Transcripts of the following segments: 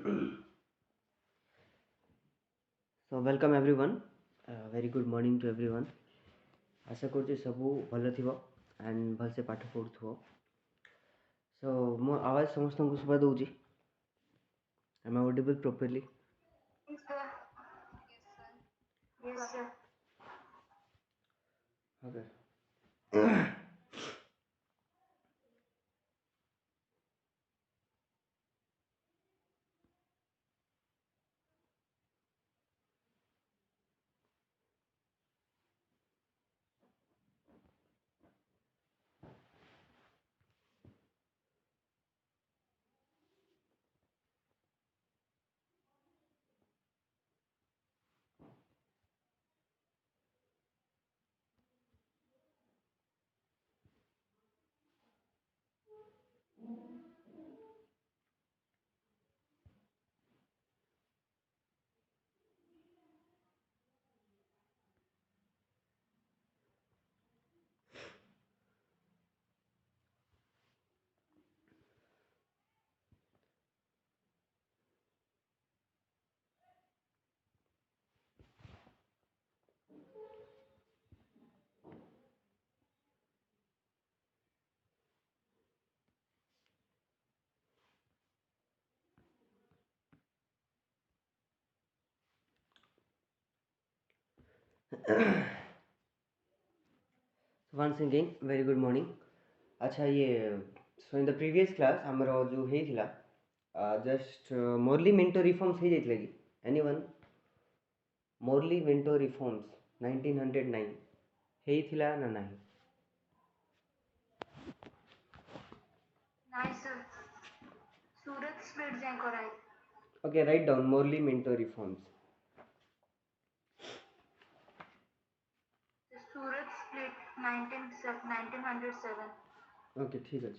So welcome everyone. Very good morning to everyone. आशा करुँचे सबू भल थी एंड भलसे पाठ पढ़ुव. सो मो आवाज समस्त को सुबह दूची. Am I audible properly? Yes, sir. Yes, sir. Okay. Once again, very good morning. अच्छा ये सो इन द प्रीवियस क्लास हमर जो हेइथिला जस्ट मोरली मिंटो रिफॉर्म्स हे जाइतले कि एनीवन मोरली मिंटो रिफॉर्म्स 1909 हेइथिला ना नाही. Nice, sir. Surat split जाए कराए. Okay, write down Morley Minto reforms. Surat split 1907. Okay, ठीक है.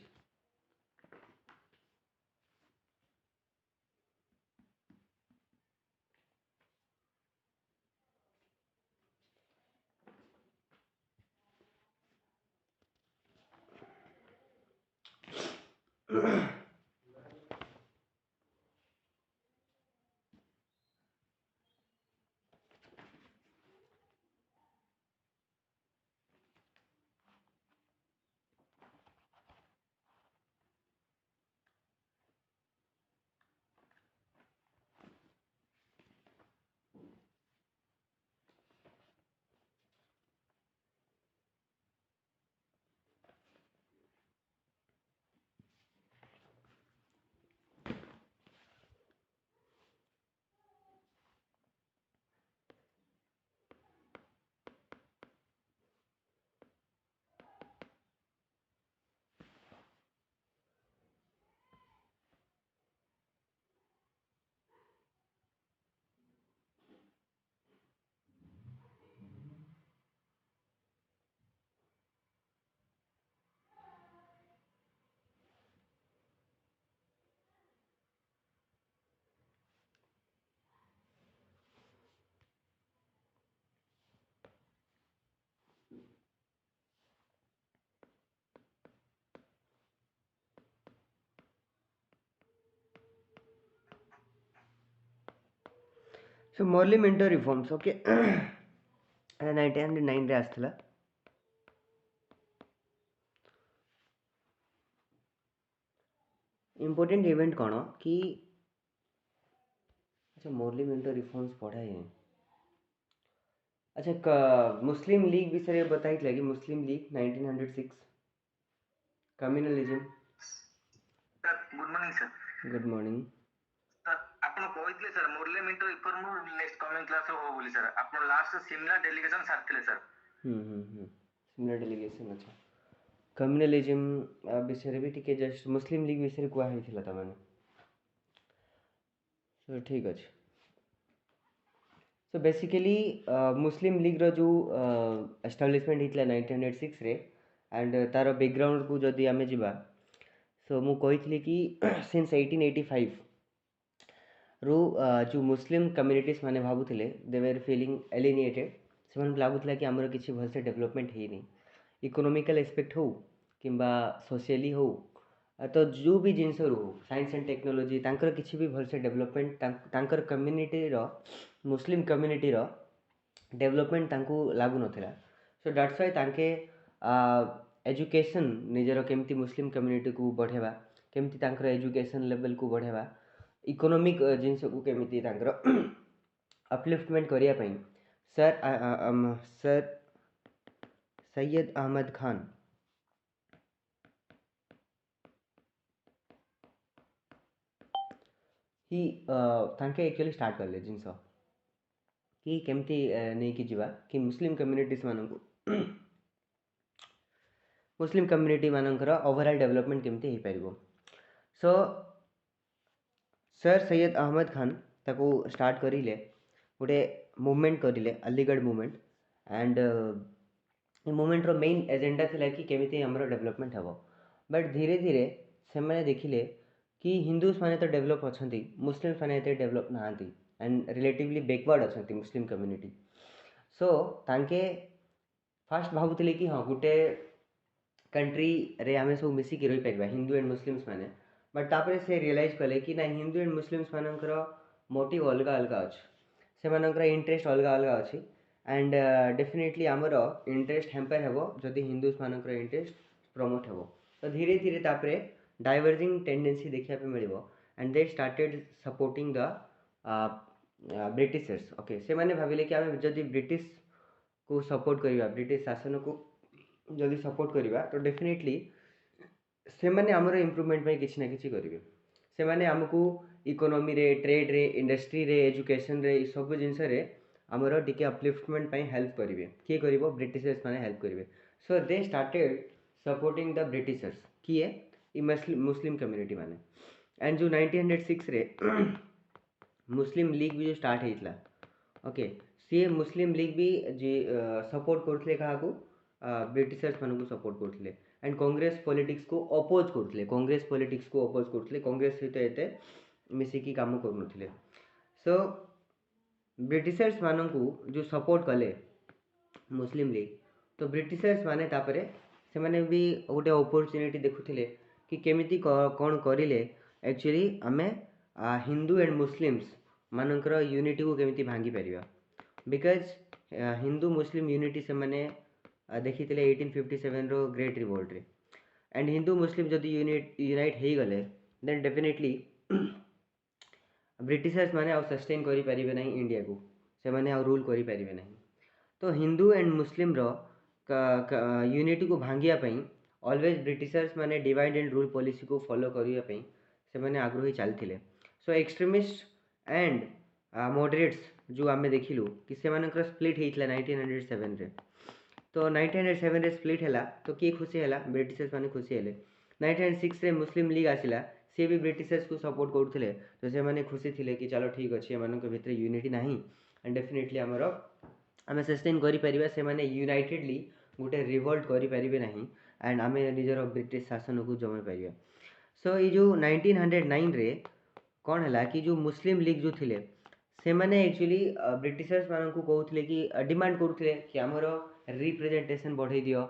So Morley Minto reforms, okay. 1909 रे आस्थिला. इम्पोर्टेंट इवेंट कौन कि अच्छा मोरली मिंटो रिफॉर्म्स पढ़ा है. अच्छा मुस्लिम लीग विषय बताई कि Muslim league 1906 communalism. Sir good morning sir. Good morning. Sir आपण कहितले sir Morley Minto reform next coming class हो बोली सर. आपण लास्ट सिमला डेलीगेशन सारथिले सर. सिमला डेलीगेशन. अच्छा कम्युनलिज्म विषय भी टिके जस्ट मुस्लिम लीग विषय कुआ होइथिला तमाने. सो ठीक अच्छे. सो बेसिकली मुस्लिम लीग रो जो एस्टाब्लिशमेंट होता 1906 रे एंड तार बैकग्राउंड को जदि आमे जिबा सो मु कहितली कि सिंस 1885 रू जो मुस्लिम कम्युनिटीज माने भाबुथिले दे वर फीलिंग एलिनिएटेड. से लगुला कि आमर किसी भलसे डेवलपमेंट है नहीं. इकोनॉमिकल एस्पेक्ट हो कि सोशली हो तो जो भी जिनस रू साइंस एंड टेक्नोलोजी तांकर किसी भी भलसे डेवलपमेंट तांकर कम्युनिटी रो मुस्लिम कम्युनिटी रो डेवलपमेंट तांकू लागू नथिला सो दैट्स व्हाई तांके एजुकेशन निजर केमती मुस्लिम कम्युनिटी को बढ़ेवा केमती तांकर एजुकेशन लेवल को बढ़ेवा इकोनॉमिक जिनस को केमती तांकर अपलिफ्टमेंट करिया पई सर सैयद अहमद खान ही तांके एक्चुअली स्टार्ट करले जिनस कि केमती नहीं कि जीवा कि मुस्लिम कम्युनिटीज मानकू मुस्लिम कम्युनिटी मानकर ओवरऑल डेवलपमेंट केमती हो पारिबो सो सर सैयद अहमद खान ताको स्टार्ट करिले गोटे मूवमेंट करिले अलीगढ़ मूवमेंट एंड मूवमेंट रो मेन एजेंडा थिला कि केमिति हमरो डेवलपमेंट हबो बट धीरे धीरे से माने देखिले कि हिंदूस माने तो डेवलप अछंती मुस्लिम्स माने एते डेवलप नाहांती एंड रिलेटिवली बैकवर्ड अछंती मुस्लिम कम्युनिटी सो तांके फास्ट भाबुतिले कि हाँ गोटे कंट्री रे आमे सब मिसिकी रही पारिबा हिंदू एंड मुस्लिम्स माने बट तापरे से रियलाइज कले कि ना हिंदू एंड मुस्लिम्स मानकर मोटिव अलग अलग अछि से मानकर इंटरेस्ट अलग अलग अछि एंड डेफिनेटली आमर इंटरेस्ट हेम्पर हेबो जदि हिंदूस मानकर इंटरेस्ट प्रमोट हेबो तो धीरे धीरे तापरे डाइवर्जिंग टेंडेंसी देखा पे मिलिबो and they started supporting the Britishers okay से माने भाबिले कि आमे जदि ब्रिटिश को सपोर्ट करिबा ब्रिटिश शासन को जदि सपोर्ट करिबा तो डेफिनेटली से माने हमर इम्प्रूवमेंट पे किछि ना किछि करिवे से माने हमकू इकोनॉमी रे ट्रेड रे इंडस्ट्री रे एजुकेशन रे सब जिंस रे हमर टिके अपलिफ्टमेंट पे हेल्प करिवे के करिवो ब्रिटिशर्स माने हेल्प करिवे so they started supporting the Britishers किए ई मुस्लिम कम्युनिटी माने एंड जो 1906 रे मुस्लिम लीग भी जो स्टार्ट हेइतला ओके सी मुस्लिम लीग भी जे सपोर्ट करथले काहाकू ब्रिटिशर्स मानकू सपोर्ट करथले एंड कांग्रेस पॉलिटिक्स को अपोज करथले कांग्रेस पॉलिटिक्स को अपोज करथले कांग्रेस सहित एते मिसिकी काम करनथले सो ब्रिटिशर्स मानकू जो सपोर्ट कले मुस्लिम लीग तो ब्रिटिशर्स माने तापरे से माने भी गोटे अपॉर्चुनिटी देखुथिले कि केमिति कौन करिले एक्चुअली आमे हिंदू एंड मुस्लिम्स मानकर यूनिटी को केमिति भांगी परिबा बिकज हिंदू मुस्लिम यूनिटी से माने देखिथिले 1857 रो ग्रेट रिवोल्ट रे एंड हिंदू मुस्लिम जदि यूनाइट हेई गले देन डेफिनेटली ब्रिटिशर्स माने आउ सस्टेन करि परिबे नहीं इंडिया को से माने आउ रूल करि परिबे नहीं तो हिंदू एंड मुस्लिम रो यूनिटी को भांगिया पई ऑलवेज ब्रिटिशर्स माने डिवाइड एंड रूल पॉलिसी को फॉलो करिया पई से माने आग्रही चलथिले सो एक्सट्रीमिस्ट एंड मॉडरेट्स जो आमे देखिलु कि से मानकर स्प्लिट हेइतला 1907 रे तो 1907 रे स्प्लिट हैला तो किए खुशी हैला ब्रिटिशर्स माने खुशी हेले 1906 रे मुस्लिम लीग आसिला सी भी ब्रिटिशर्स को सपोर्ट करथले तो से माने खुशी थिले कि चलो ठीक अछि एमानक भितरे यूनिटी नाही एंड डेफिनेटली हमर आमे सस्टेन करि परिबा से माने यूनाइटेडली गोटे रिवोल्ट करि परिबे नाही एंड आमे निजर ब्रिटिश शासन को जमे परिबा सो ये जो 1909 रे कौन है कि जो मुस्लिम लीग जो थिले से माने एक्चुअली ब्रिटिशर्स मान को कहते कि डिमांड करुले कि आमर रिप्रेजेंटेशन बढ़े दियो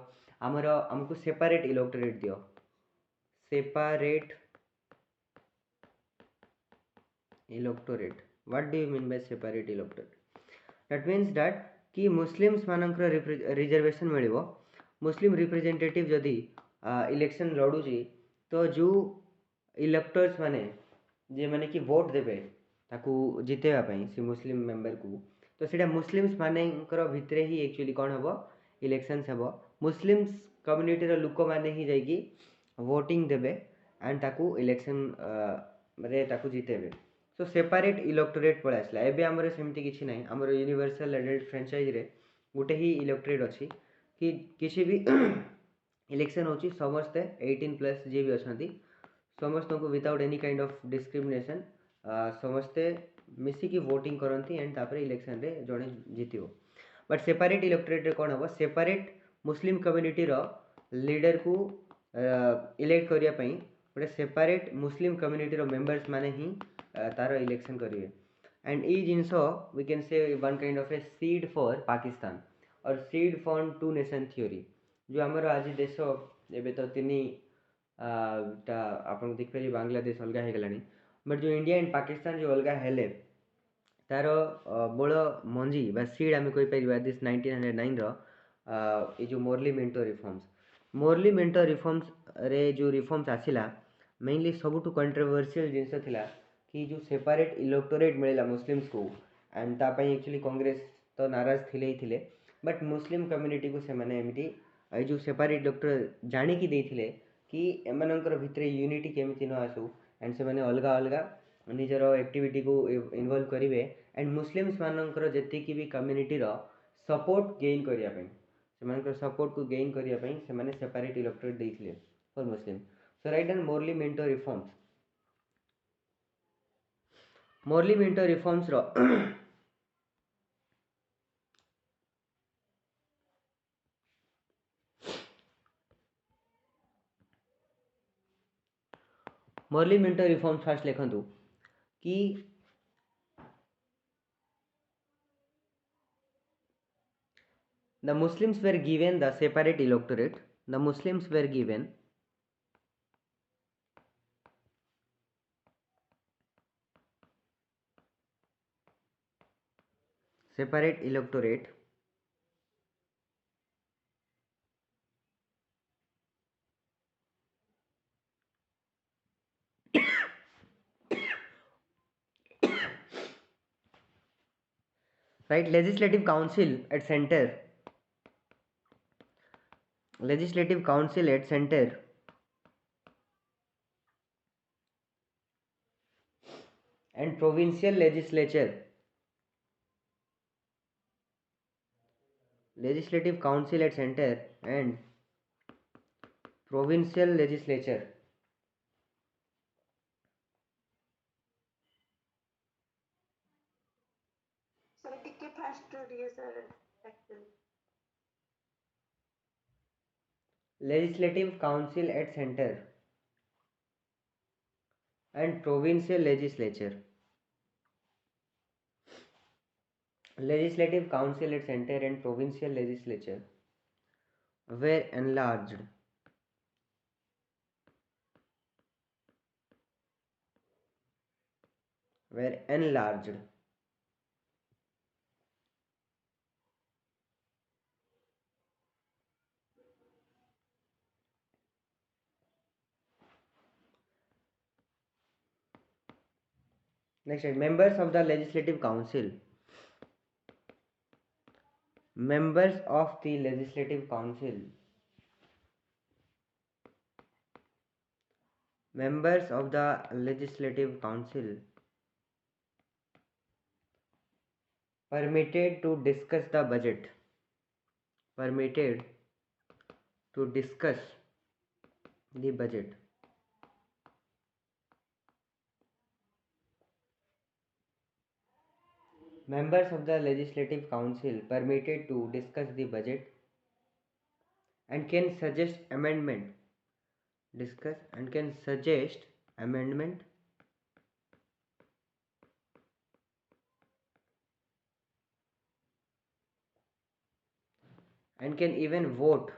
आमर हमको सेपरेट इलेक्टोरेट दियो separate electorate what do you mean by separate electorate that means that कि मुस्लिम्स मानकर रिजर्वेशन मिलिबो मुस्लिम रिप्रेजेंटेटिव जदि इलेक्शन लड़ुची तो जो इलेक्टर्स माने जे माने कि वोट देबे ताकू जितेबा पई से मुस्लिम मेंबर को तो सेटा मुस्लिम्स मानेकर भितरे ही एक्चुअली कौन हबो इलेक्शंस हबो मुस्लिम्स कम्युनिटी रो लोक माने ही जाई कि वोटिंग देबे एंड ताकू इलेक्शन रे ताकू जितेबे सो सेपरेट इलेक्टोरेट पळे आसला एबे हमरे सेमती किछि नै हमर यूनिवर्सल एडल्ट फ्रेंचाइज रे गोटे ही इलेक्टोरेट अछि कि किछि भी इलेक्शन होची समस्त 18+ जे भी अछंती समस्त को without any kind of discrimination समस्ते मिसिकी वोटिंग करती एंड तापर इलेक्शन रे जड़े जीतिबो बट सेपरेट इलेक्टोरेट रे कौन हम सेपरेट मुस्लिम कम्युनिटी रो लीडर को इलेक्ट करिया पई गोटे सेपरेट मुस्लिम कम्युनिटी रो मेंबर्स माने ही तार इलेक्शन करिवे एंड ई जिनस we can say one kind of a seed for Pakistan और seed for two nation theory जो हमर आज देश एबे तो तिनी आपन देखिपारे बांग्लादेश अलग हो गलानी बट जो इंडिया एंड पाकिस्तान जो अलग हेले तार मूल मंजी बा सीड आम कहीपर दिस 1909 ये जो मोरली मिंटो रिफॉर्म्स रे जो रिफॉर्म्स आसिला मेनली सबुठ कंट्रोवर्शियल जिनस थिला कि जो सेपरेट इलेक्टोरेट मिलला मुस्लिम्स को एंड तापाई एक्चुअली कांग्रेस तो नाराज थिले ही थिले बट मुस्लिम कम्युनिटी को से माने एमती जो सेपरेट इलेक्टोरेट जानिकी देथिले कि एमानकर भितरे यूनिटी केमिति न आसु एंड से माने अलग अलग निजर एक्टिविटी को इन्वॉल्व करेंगे एंड मुस्लिम्स मानकर जी भी कम्युनिटी सपोर्ट गेन करने से सपोर्ट को गेन करने से सेपरेट इलेक्टोरेट देते for Muslim so right and Morley Minto reforms रो मोरली मिंटो रिफॉर्म्स फास्ट लिखु कि the Muslims were given the separate electorate. The Muslims were given separate electorate right legislative council at center and provincial legislative council at center and provincial legislature sir टिके fast दिए sir actually legislative council at center and provincial legislature legislative council at center and provincial legislature were enlarged next members of the legislative council members of the legislative council members of the legislative council permitted to discuss the budget members of the legislative council permitted to discuss the budget and can suggest amendment and can even vote.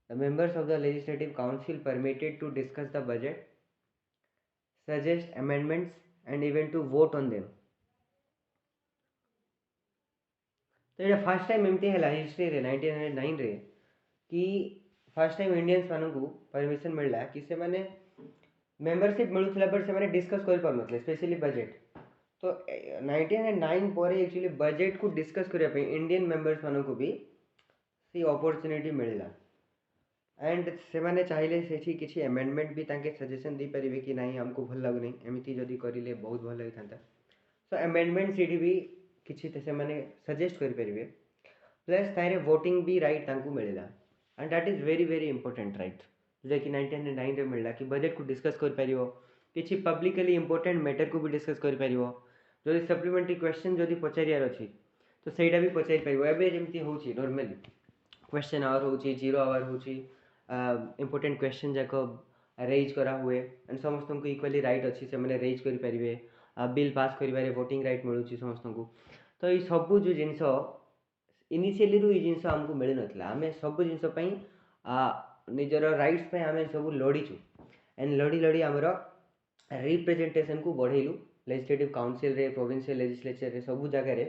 The members of the legislative council permitted to discuss the budget, suggest amendments and even to vote on them. तो ये first time एमती है history रे 1909 रे कि first time Indians मानू permission मिलला कि से माने मेंबरशिप मिलुथला बट से माने डिस्कस कर पारनथले स्पेशली बजट तो 1909 पर एक्चुअली बजट को डिस्कस करने पे इंडियन मेंबर्स मानू भी सी अपॉर्चुनिटी मिलला एंड से माने चाहिले सेठी किछि अमेंडमेंट भी ताके सजेशन दी परिबे कि नहीं हमको भल लागुनी एमिति जदी करिले बहुत भल लागिथांता सो अमेंडमेंट सीडी भी किछि से माने सजेस्ट कर परिबे प्लस तारे वोटिंग भी राइट तांको मिलला and that is very very important right जे कि 1909 रे मिलला कि बजट को डिस्कस कर परिबो किछि पब्लिकली इंपोर्टेंट मैटर को भी डिस्कस कर परिबो जदि सप्लीमेंटरी क्वेश्चन जदि पचारियार अछि तो सेटा भी पचारि परिबो एबे जेमति होछि नॉर्मली क्वेश्चन आवर होछि जीरो आवर होछि इंपोर्टेंट क्वेश्चन जाक रेज करा हुए एंड समस्त को इक्वली राइट अच्छी से मैंने रेज करें बिल पास कर वोटिंग राइट मिलूँ समस्त को तो ये सब जो जिनस इनिशियली रू ये जिनस आमको मिल नाला आम सब जिनस निजर राइट्स पे आम सब लड़ीचु एंड लड़ी लड़ी आमर रिप्रेजेंटेशन को बढ़ेलु लेजिस्लेटिव काउंसिल रे प्रोविंशियल लेजिस्लेचर रे सब जगह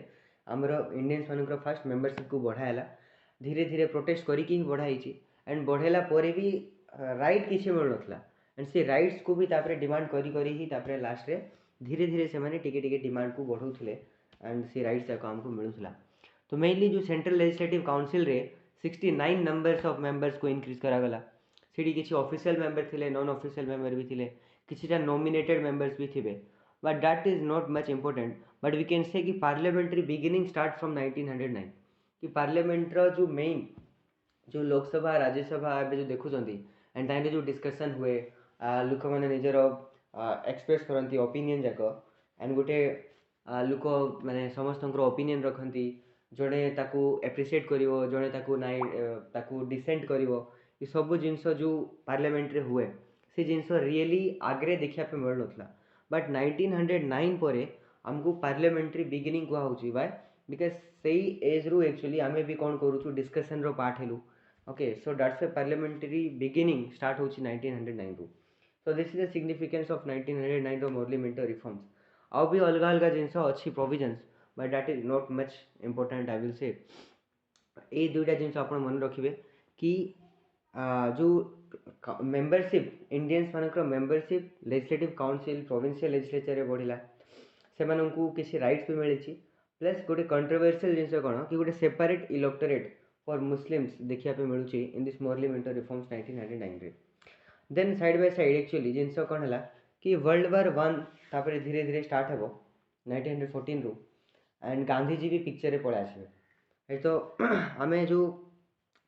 आमर इंडियंस मानकर फास्ट मेंबरशिप को बढ़ाला धीरे धीरे प्रोटेस्ट करके ही बढ़ाई एंड बढ़ेला पर भी राइट किसी मिल ना एंड से राइट्स को भी तापरे डिमांड करी ही तापरे लास्ट रे धीरे धीरे से माने टिके टिके डिमांड को बढ़ाउथिले एंड से राइट्स जाक हमको मिलुथला। तो मेनली जो सेंट्रल लेजिस्लेटिव काउंसिल रे 69 नंबर्स ऑफ मेंबर्स को इंक्रीज करागला सीडी किसी ऑफिशियल मेंबर थिले नॉन ऑफिशियल मेंबर भी थिले किसीटा नॉमिनेटेड मेंबर्स भी थिबे but that is not much important but we can say कि पार्लियामेंट्री बिगिनिंग स्टार्ट फ्रॉम 1909 कि पार्लियामेंट रो जो मेन जो लोकसभा राज्यसभा एबे जो देखुचंती एंड ताइने जो डिस्कशन हुए लोक मैंने निजर एक्सप्रेस करती ओपिनियन जाक एंड गोटे लोक मैंने समस्त ओपिनियन रखती जड़े ताकू एप्रिशिएट करिवो जड़े ताकू नाइ ताकू डिसेंट करिवो ये सब जिनस जो पार्लियामेंट रे हुए से जिनस रियली आगरे देखा पे मिल नथला बट 1909 पर आमको पार्लियामेंट्री बिगिनिंग कहा होची बाय बिकॉज सही एज रु एक्चुअली आमे भी कौन करूछु डिस्कशन रो पार्ट हेलु okay so that's a parliamentary beginning start होची 1909 रु so this is the significance of 1909 रो पार्लियामेंट्री रिफॉर्म्स आउ भी अलग अलग जिनस अच्छी provisions but that is not much important I will say ये दुईटा जिनस आप मन रखिए कि जो मेंबरशिप इंडियंस मानक membership legislative council provincial legislature रे बढ़िला से किसी राइट्स भी मिली प्लस गोटे कंट्रोवर्शियल जिनस कौन कि गोटे सेपरेट इलेक्टोरेट फॉर मुस्लिम्स देखा पे मिलूँ इन दिस पार्लियामेंट्री रिफॉर्म्स 1909 रे then side by side actually जिनस कौन है कि वर्ल्ड वार 1 तापर धीरे धीरे स्टार्ट हे 1914 रु एंड गांधीजी भी पिक्चर रे पळे आसबे तो आम जो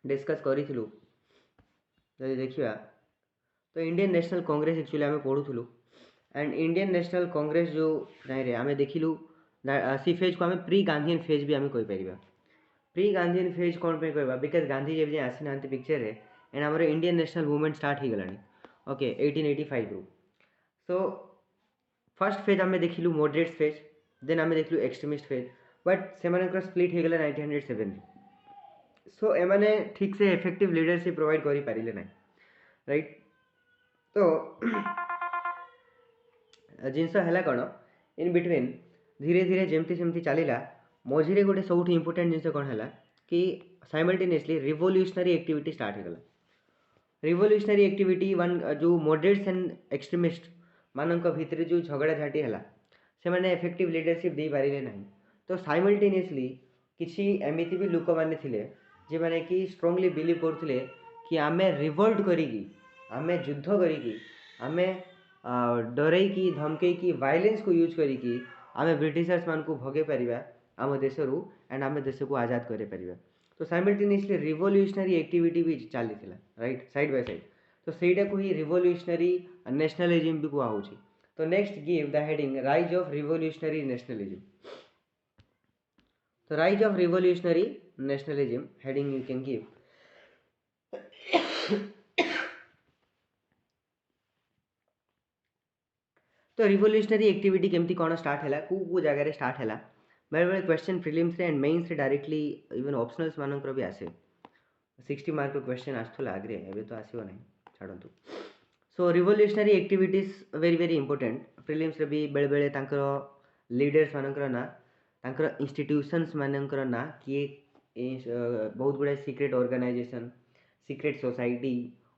डिस्कस करूँ जब देखा तो इंडियन नेशनल कांग्रेस एक्चुअली आम पढ़ुलु एंड इंडियन नेशनल कांग्रेस जो नाई आम देखिलु सी फेज को आम प्री गांधीयन फेज भी आम कहीपर प्री गांधीयन फेज कौन पे कहबा बिकज गांधी जब आसी ना पिक्चर रे एंड आमर इंडियन नेशनल मूवमेंट स्टार्ट हो गलानी ओके 1885 रु सो फर्स्ट फेज आम देखिलु मॉडरेट फेज देन आम देखिलु एक्सट्रीमिस्ट फेज बट से स्प्लिट हो गला 1907 सो एमाने ठीक से इफेक्टिव लीडरशिप प्रोवाइड करि पारिले ना राइट तो जिनस है कौन इन बिटवीन धीरे धीरे जमती सेमती चलला मझे गोटे सब इंपोर्टेंट जिनस कौन है कि साइमल्टेनियसली रिवोल्यूशनरी एक्टिविटी स्टार्ट होगला रिवोल्यूशनरी एक्टिविटी वन जो मॉडरेट्स एंड एक्सट्रीमिस्ट मानक भितर जो झगड़ा झाटी है से मैंने इफेक्टिव लीडरशिप दे पारे ना तो साइमल्टेनियसली किसी एमती भी लोक मैंने थे जे मैंने कि स्ट्रांगली बिलीव करते कि आम रिवोल्ट करी आम युद्ध करी आम डरईकी धमकईकी वायलेंस को यूज करी आम ब्रिटिशर्स मान को भगे पारिबा आम देश रू एंड आम देश को आजाद करे पारिबा तो साइमल्टेनियसली रिवोल्यूशनरी एक्टिविटी भी चली राइट साइड बाय साइड तो सहीटा को ही रिवोल्यूशनरी नेशनलिज्म भी कहा होची तो next give the heading rise of revolutionary nationalism तो rise of revolutionary nationalism heading you can give तो रिवोल्यूशनरी एक्टिविटी केमती कौन स्टार्ट है को जगह स्टार्ट है बेले बेले question prelims and mains directly even optionals मानकर भी आसे 60 मार्क क्वेश्चन आसला आगे एवं तो आसो ना छाड़ू so revolutionary activities very very important prelims रे भी बेले बेले तांकर लीडर्स मानकर ना तांकर इंस्टीट्यूशंस मानकर ना किए बहुत गुड़ाए सीक्रेट ऑर्गेनाइजेशन सीक्रेट सोसाइटी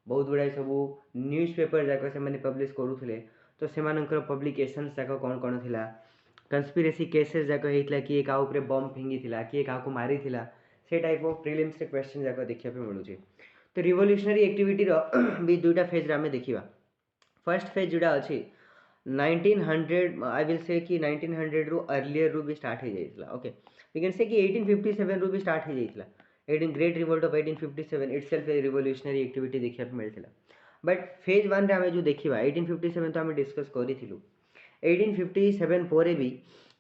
बहुत गुड़ाए सब न्यूज़पेपर जाक से मैंने पब्लिश करूले तो से पब्लिकेशंस जाक कौन कौन थिला कंस्पिरेसी केसेस जाक होता किए क्या ऊपर बम फिंगी थिला किए क्या मारी थिला से टाइप ऑफ प्रिलिम्स रे क्वेश्चन जाक देखा मिलूँ तो रिवोल्यूशनरी एक्टिविटी भी दुईटा फेज रे आमे देखिबा फर्स्ट फेज जोड़ा अच्छी 1900 आई विल से कि 1900 रु अर्लियर रु भी स्टार्ट हो जाइतला ओके वी कैन से कि 1857 रु भी स्टार्ट हो जाइतला 18 great revolt of 1857 itself A revolutionary activity देखा मिलता बट फेज 1 रे आमे जो देखिबा 1857 तो आमे डिस्कस करिथिलु 1857 पर भी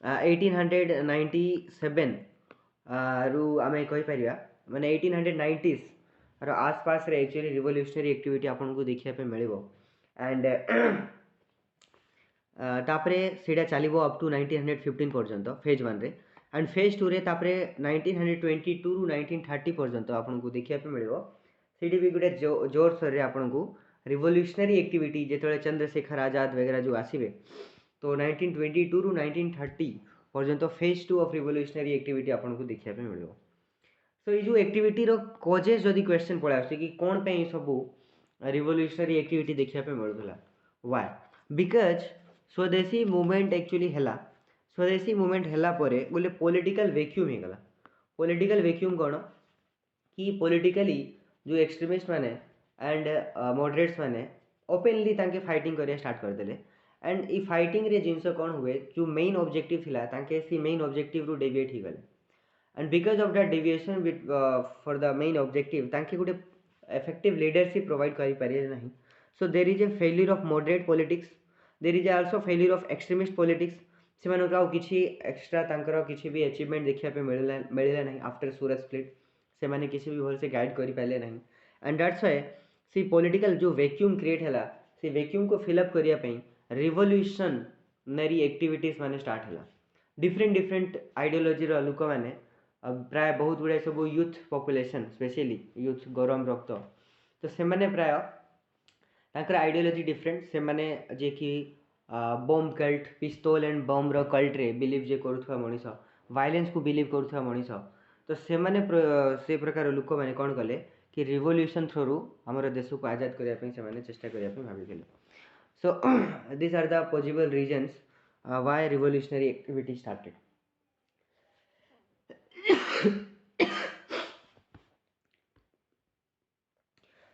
1897 रु आमे कहि परिबा माने 1890s रो आसपास रे एक्चुअली रिवोल्यूशनरी एक्टिविटी आपन को देखिया पे मिलिबो एंड तापरे सेडा चलिबो अप टू 1915 पर्यंत फेज 1 रे एंड फेज 2 रे तापरे 1922 रु 1930 पर्यंत आपन को देखिया पे मिलिबो सीटी भी गोटे जोर सोर रे आपन को रिवोल्यूशनरी एक्टिविटी जेतले चंद्रशेखर आजाद वगैरह जो आसीबे तो 1922 रु 1930 पर्यंत फेज 2 ऑफ रिवोल्यूशनरी एक्टिविटी आपन को देखिया पे मिलबो। सो ये जो एक्टिविटी रो कॉजेस जदी क्वेश्चन पड़ा आछे कि कोन पे सब रिवोल्यूशनरी एक्टिविटी देखिया पे मिलुला व्हाई बिकॉज स्वदेशी मूवमेंट एक्चुअली हैला स्वदेशी मूवमेंट हैला परे बोले पॉलिटिकल वैक्यूम हे गला पॉलिटिकल वैक्यूम कोन कि पॉलिटिकली जो एक्सट्रीमिस्ट माने एंड मॉडरेट्स माने ओपनली तांके फाइटिंग करिया स्टार्ट कर देले एंड ई फाइटिंग रे जिंस कोन हुए जो मेन ऑब्जेक्टिव थिला तांके सी मेन ऑब्जेक्टिव रु डेविएट ही गले and because of that deviation with for the main objective तांके गुटे effective leadership provide करि पारे नहीं so there is a failure of moderate politics there is also failure of extremist politics सेमानक आउ किछि एक्स्ट्रा तांकर किछि भी अचीवमेंट देखिया पे मिलला नहीं आफ्टर सूरत स्प्लिट से माने किछि भी भल से गाइड करि पाले नहीं and that's why see political जो वैक्यूम क्रिएट हला से वैक्यूम को फिल अप करिया पे रिवोल्यूशनरी एक्टिविटीज माने स्टार्ट हला डिफरेंट डिफरेंट आइडियोलॉजी रो लोक माने प्राय बहुत गुड़ाए सब यूथ पॉपुलेशन स्पेशली यूथ गरम रक्त तो से माने प्राय तांकर आइडियोलॉजी डिफरेंट से माने जे कि बम कल्ट पिस्तौल एंड बम रो कल्ट रे बिलीव जे करूथवा मनीष वायलेंस को बिलीव करूथवा मनीष तो से माने से प्रकार लोक माने कोन कले कि रिवोल्यूशन थ्रू हमर देश को आजाद करिया पे से माने चेष्टा करिया पे भाबी गेले so this are the possible reasons why revolutionary activity started.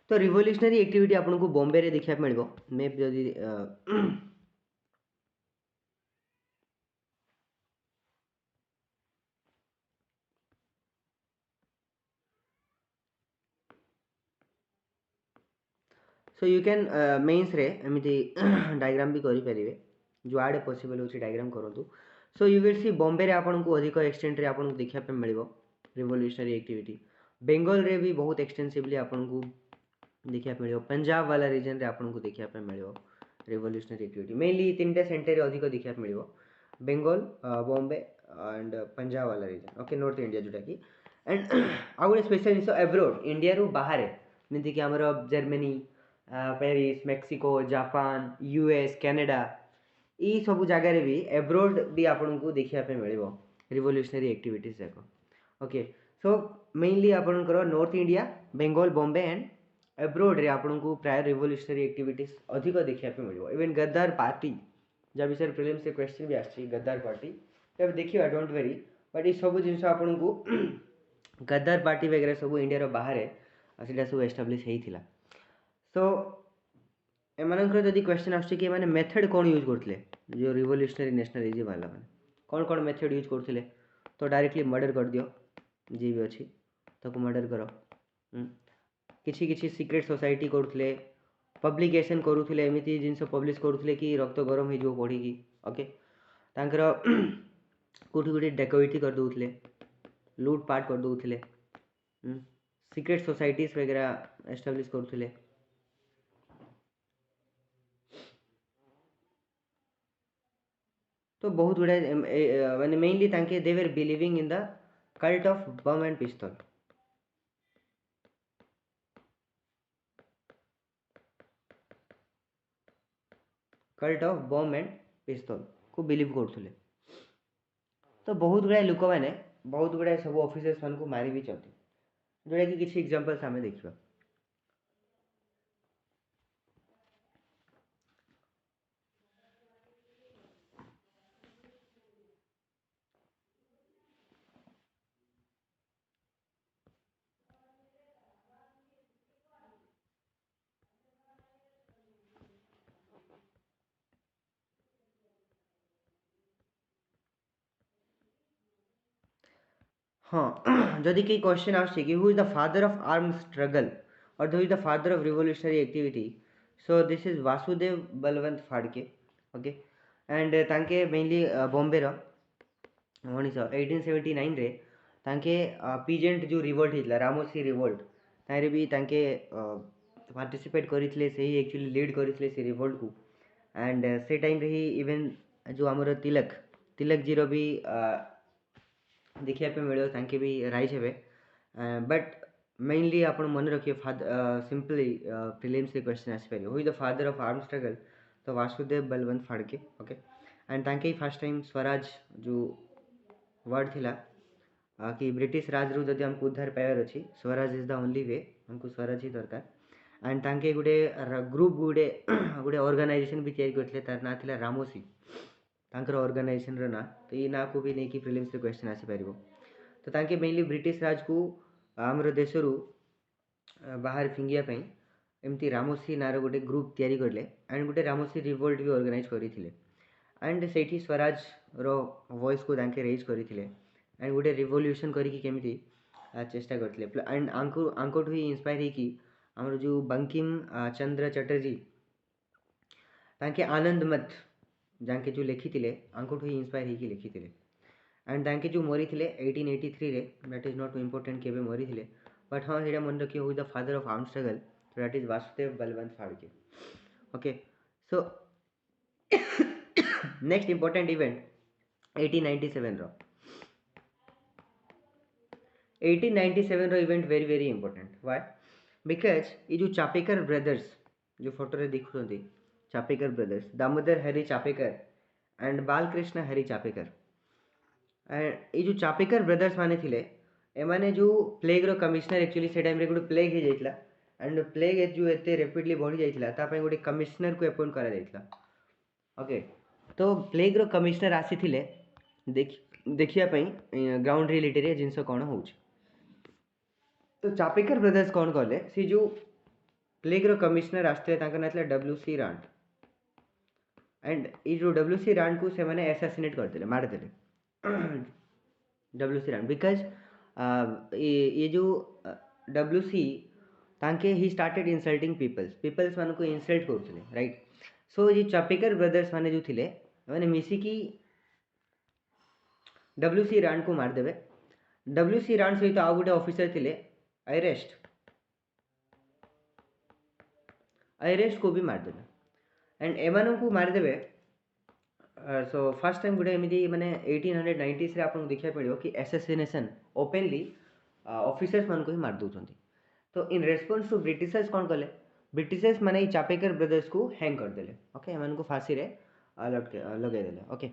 तो रिवोल्यूशनरी एक्टिविटी आपन को बॉम्बे रे देखिया मिलबो मे जदी सो यू कैन मेंस रे एमिति डायग्राम भी करि परिबे जो आडे पॉसिबल होची डायग्राम करंतु so you will see Bombay रे आपन को अधिक एक्सटेंट रे आपन को देखिया पे मिलबो रिवोल्यूशनरी एक्टिविटी बंगाल रे भी बहुत एक्सटेंसिवली आपन को देखिया पे मिलबो पंजाब वाला रीजन रे आपन को देखिया पे मिलबो रिवोल्यूशनरी एक्टिविटी मेनली तीनटा सेंटर रे अधिक देखिया पे मिलबो बंगाल बॉम्बे एंड पंजाब वाला रीजन ओके नॉर्थ इंडिया जोटा की एंड आउ स्पेशल जिंस एब्रोड इंडिया रु बाहर जेमति कि हमर Germany Paris Mexico Japan US Canada ई सब जगह भी एब्रोड भी आपन को देखिया पे मिलबो रिवोल्यूशनरी एक्टिविटीज जाको ओके सो मेनली आपन करो north India Bengal Bombay and abroad रे आपन को प्राय रिवोल्यूशनरी एक्टिविटीज अधिक देखिया पे मिलबो इवन गद्दार पार्टी जब विषय प्रीलिम्स से क्वेश्चन भी आछि गद्दार पार्टी तब देखियो डोंट वेरी बट ई सब जिंस आपन को गद्दार पार्टी वगैरह सब इंडिया रो बाहर सेटा सब एस्टाब्लिश हेइथिला सो एमानकर जदि क्वेश्चन आछि कि माने मेथड कोन यूज करथले जो रिवोल्यूशनरी नेशनलिज्म वाला माने कोन मेथड यूज करथले तो डायरेक्टली मर्डर कर दियो जी भी अछि ताको मर्डर करो किछि किछि सीक्रेट सोसाइटी करथले पब्लिकेशन करूथले एमिति जिंस पब्लिश करूथले कि रक्त गरम हे जो पढ़ी की ओके तांकर कोठी कोठी डेकोइटी कर दउथले लूट पाट कर दउथले सीक्रेट सोसाइटीज वगैरह एस्टैब्लिश करूथले तो बहुत गुड़ाए माने मेनली तांके they were believing in the cult of bomb and pistol cult of bomb and pistol को बिलीव करथुले तो बहुत गुड़ाए लोक माने बहुत गुड़ाए सब ऑफिसर्स मान को मारी भी चलते जोड़ा कि किसी एग्जांपल्स हमें देखिबा हाँ जदि कि क्वेश्चन आछे कि who is the father of arm struggle और who is the father of revolutionary activity so this is Vasudev Balwant Phadke okay and तांके मेनली बॉम्बे रो 1879 रे तांके पीजेंट जो रिवोल्ट हितला रामोसी रिवोल्ट तारे भी तांके पार्टिसिपेट करितले सेही एक्चुअली लीड करितले से रिवोल्ट को एंड से टाइम रे ही इवन जो हमर तिलक जी भी देखिया पे मिलो तांके भी राइज हेबे बट मेनली आपण मन रखिए सिंपली प्रीलिम्स के क्वेश्चन आसीपर who is the father of arm struggle तो वासुदेव बलवंत फाड़के ओके एंड तांके फर्स्ट टाइम स्वराज जो वर्ड थिला कि ब्रिटिश राज रु जदि हमको उद्धार पाइबार अच्छी Swaraj is the only way हमको स्वराज ही दरकार and तांके Gute group Gute Gute organisation भी तैयारी करथिले तार ना थिला रामोसी तांकर ऑर्गेनाइजेशन रो ना तो ये ना को भी नहीं कि प्रीलिम्स रे क्वेश्चन आसी परिबो तो तांके मेनली ब्रिटिश राज को आमर देश रु बाहर फिंगिया पई एमती रामोसी नार गोटे ग्रुप तैयारी करले एंड गोटे रामोसी रिवोल्ट भी ऑर्गेनाइज करथिले एंड सेठी स्वराज रो वॉइस को तांके रेज करथिले एंड गोटे रिवोल्यूशन करिकी केमिति चेष्टा करथिले एंड आंको ही इंस्पायर ही कि हमर जो बंकिम चंद्र चटर्जी तांके आनंद मत जाके जो लिखिथिले आंको ही इंस्पायर ही कि लिखिथिले एंड तांके जो मरी थिले 1883 रे दैट इज नॉट इम्पोर्टेंट केबे मरी थिले बट हाँ सेटा मन रखिए who is the father of arm struggle so that is Vasudev Balwant Phadke. Okay, so next important event 1897 रो 1897 रो event very important. Why? Because ये जो चापेकर ब्रदर्स जो फोटो रे दिखुଛନ୍ତି Chapekar brothers Damodar Hari Chapekar and Balkrishna Hari Chapekar and ये जो चापेकर ब्रदर्स माने थिले एमाने जो प्लेग रो कमिश्नर एक्चुअली से टाइम रे गुड प्लेग हे जाइतला एंड प्लेग जो एते रैपिडली बढ़ी जाइतला ता पय गोटे कमिश्नर को अपॉइंट करा जाइतला ओके तो प्लेग रो कमिश्नर आसीथिले देखिया पय ग्राउंड रियलिटी रे जिंस कोन होउछ तो चापेकर ब्रदर्स कोन करले सी जो प्लेग रो कमिश्नर आस्ते तांका नाथला डब्ल्यूसी रांड एंड ई जो डब्ल्यूसी रांड को से माने असैसिनेट कर देले मार देले डब्ल्यूसी रांड बिकॉज ये जो डब्ल्यूसी तांके ही स्टार्टेड इनसल्टिंग पीपल्स मान को इनसल्ट करथले राइट सो ये चापेकर ब्रदर्स माने जो थिले माने मिसी की डब्ल्यूसी रांड को मार देबे डब्ल्यूसी रांड सहित आ गोटे ऑफिसर थिले अरेस्ट को भी मार देबे एंड एमानो को मार देबे सो फर्स्ट टाइम गोटे एमती माने 1890s रे आपन देखिया पड़ियो कि असैसिनेशन ओपनली ऑफिसर्स मान को ही मार दउछंती तो इन रेस्पॉन्स टू ब्रिटिशर्स कौन कले ब्रिटिशर्स माने चापेकर ब्रदर्स को हैंग कर देले ओके एमान को फांसी रे लगे देले ओके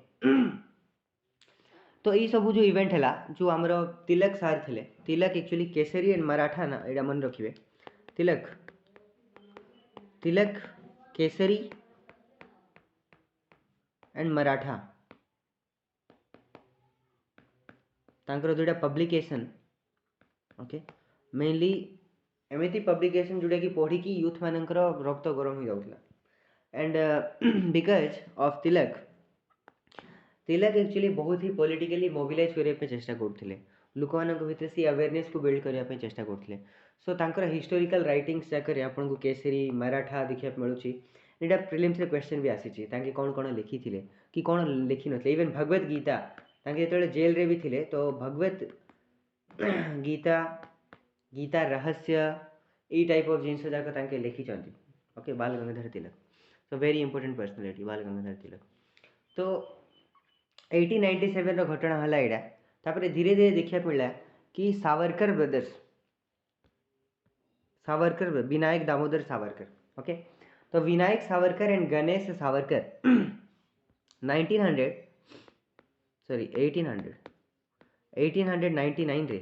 तो ये सब जो इवेंट हैला जो हमरो तिलक सार थिले तिलक एक्चुअली केसरी एंड मराठा ना एडा मन रखिबे तिलक केसरी एंड मराठा तांकर दुटा पब्लिकेशन ओके मेनली एमती पब्लिकेशन जोटा कि पढ़ी कि यूथ मानकर रक्त गरम हो जाउतला and because of Tilak actually बहुत ही पॉलिटिकली मोबिलाइज करने पे चेष्टा करथिले लोक मानक भितर सी अवेयरनेस को बिल्ड करने पे चेष्टा करथिले सो तांकर हिस्टोरिकल राइटिंग्स जाकर आपन को केसरी मराठा देखिया मिलुची एटा प्रीलिम्स रे क्वेश्चन भी आसीची तांके कोन लिखिथिले कि कोन लिखि नथले इवन भगवत गीता तांके जेतले जेल रे भी थिले तो भगवत गीता रहस्य ई टाइप ऑफ जिनस जाक तांके लिखी चंती ओके बाल Gangadhar Tilak so very important personality बाल गंगाधर तिलक तो 1897 रो घटना हला एडा तापरे धीरे धीरे देखिया मिलला कि सावरकर विनायक दामोदर सावरकर ओके तो विनायक सावरकर एंड गणेश सावरकर 1899 रे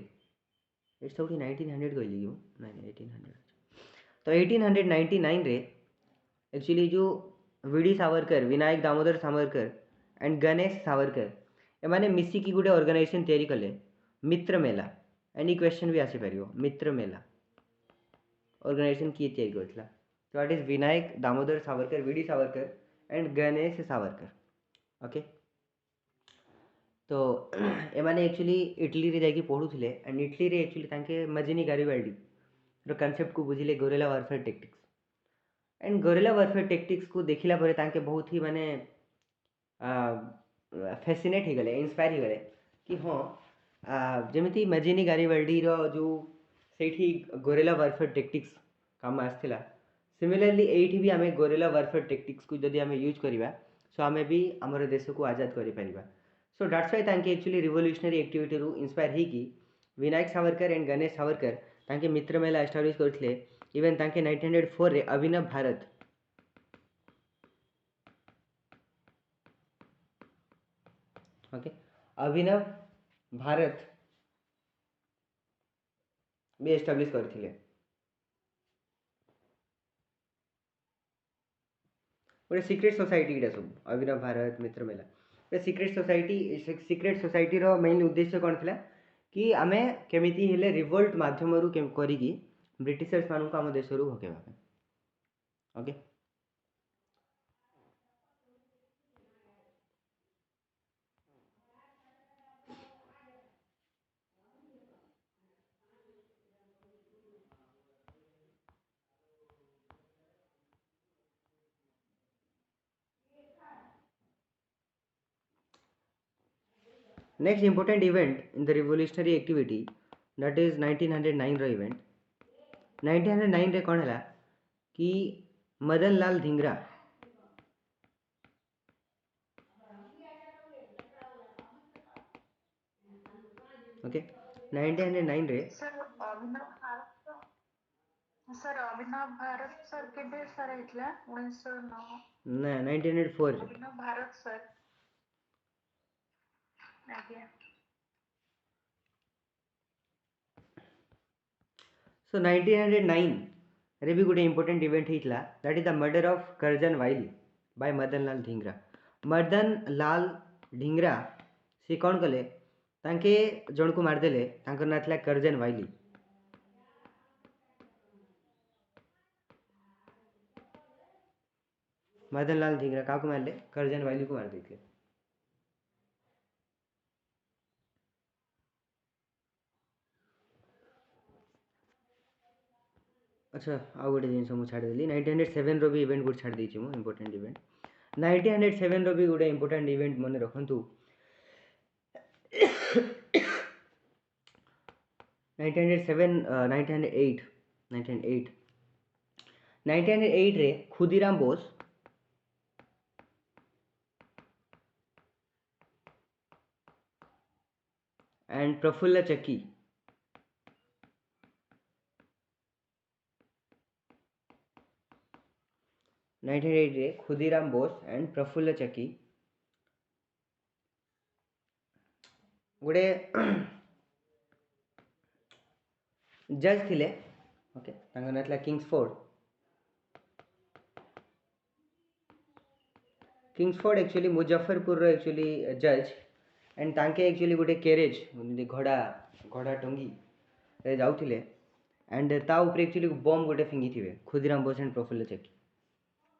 इट्स थोड़ी 1900 कहली गयो नहीं 1800 तो 1899 रे एक्चुअली जो वीडी सावरकर विनायक दामोदर सावरकर एंड गणेश सावरकर एमाने मिसी की गुटे ऑर्गेनाइजेशन तैयारी कले मित्र मेला एनी क्वेश्चन भी आसी परियो मित्र मेला ऑर्गेनाइजेशन की तैयारी करथला तो what is Vinayak Damodar Savarkar VD Savarkar and Ganesh Savarkar okay तो एमाने एक्चुअली इटली रे जाकी पढुथिले एंड इटली रे एक्चुअली तांके मजिनी गारिबाल्डी रो कांसेप्ट को बुझिले guerrilla warfare tactics and guerrilla warfare tactics को देखिला परे तांके बहुत ही माने फैसिनेट ही गले इंस्पायर ही गले कि हाँ जमिति मजिनी गारिबाल्डी रो जो सेठी गोरिल्ला वारफेयर टेक्टिक्स काम आसथिला सिमिलरली एठी भी आमे गोरिल्ला वारफेयर टेक्टिक्स को जदि आमे यूज करिबा सो आमे भी हमर देश को आजाद करि परिबा सो दैट्स व्हाई तांके एक्चुअली रिवोल्यूशनरी एक्टिविटी रु इंस्पायर ही कि विनायक सावरकर एंड गणेश सावरकर तांके मित्र मेला एस्टाब्लिश करथिले इवन तांके 1904 रे अभिनव भारत ओके अभिनव भारत भी एस्टाब्लिश करथिले गोटे सिक्रेट सोसाइटी इटा सब अभिनव भारत मित्र मेला गोटे सिक्रेट सोसाइटी रो मेन उद्देश्य कौन थिला कि आमे केमिति हेले रिवोल्ट माध्यम रु करिकी ब्रिटिशर्स मानू आम देश रु हकेबा okay next important event in the revolutionary activity that is 1909 रो इवेंट 1909 रे कौन है कि मदन लाल धिंगरा ओके 1909 रे सर अभिनव भारत सर केबे सर हेतला 1909 ना 1904 रे अभिनव भारत सर आज्ञा सो 1909 रे भी गोटे इंपोर्टेंट इवेंट होता that is the murder of Curzon Wyllie by Madan Lal Dhingra Madan Lal Dhingra से कौन कले तांके जन को मारदेले तांकर ना थिला करजन वाइली मदन लाल धिंगरा का मारले करजन वाइली को मार देते अच्छा आउ गोटे जिन मुझे छाड़देली 1907 रो भी इवेंट गोटे छाड़ देछि मु इंपोर्टेंट इवेंट 1907 रो भी गोटे इंपोर्टेंट इवेंट मन रखंतु 1908 रे खुदीराम बोस एंड प्रफुल्ल चक्की रे खुदीराम बोस एंड प्रफुल्ल चक्की गोटे जज थिले ओके तांका ना थिला किंग्सफोर्ड एक्चुअली मुजफ्फरपुर रो एक्चुअली जज एंड तांके एक्चुअली गोटे कैरेज घोड़ा घोड़ा टंगी रे जाउथिले एंड ता ऊपर एक्चुअली बम गोटे फिंगी थिबे खुदीराम बोस एंड प्रफुल्ल चक्की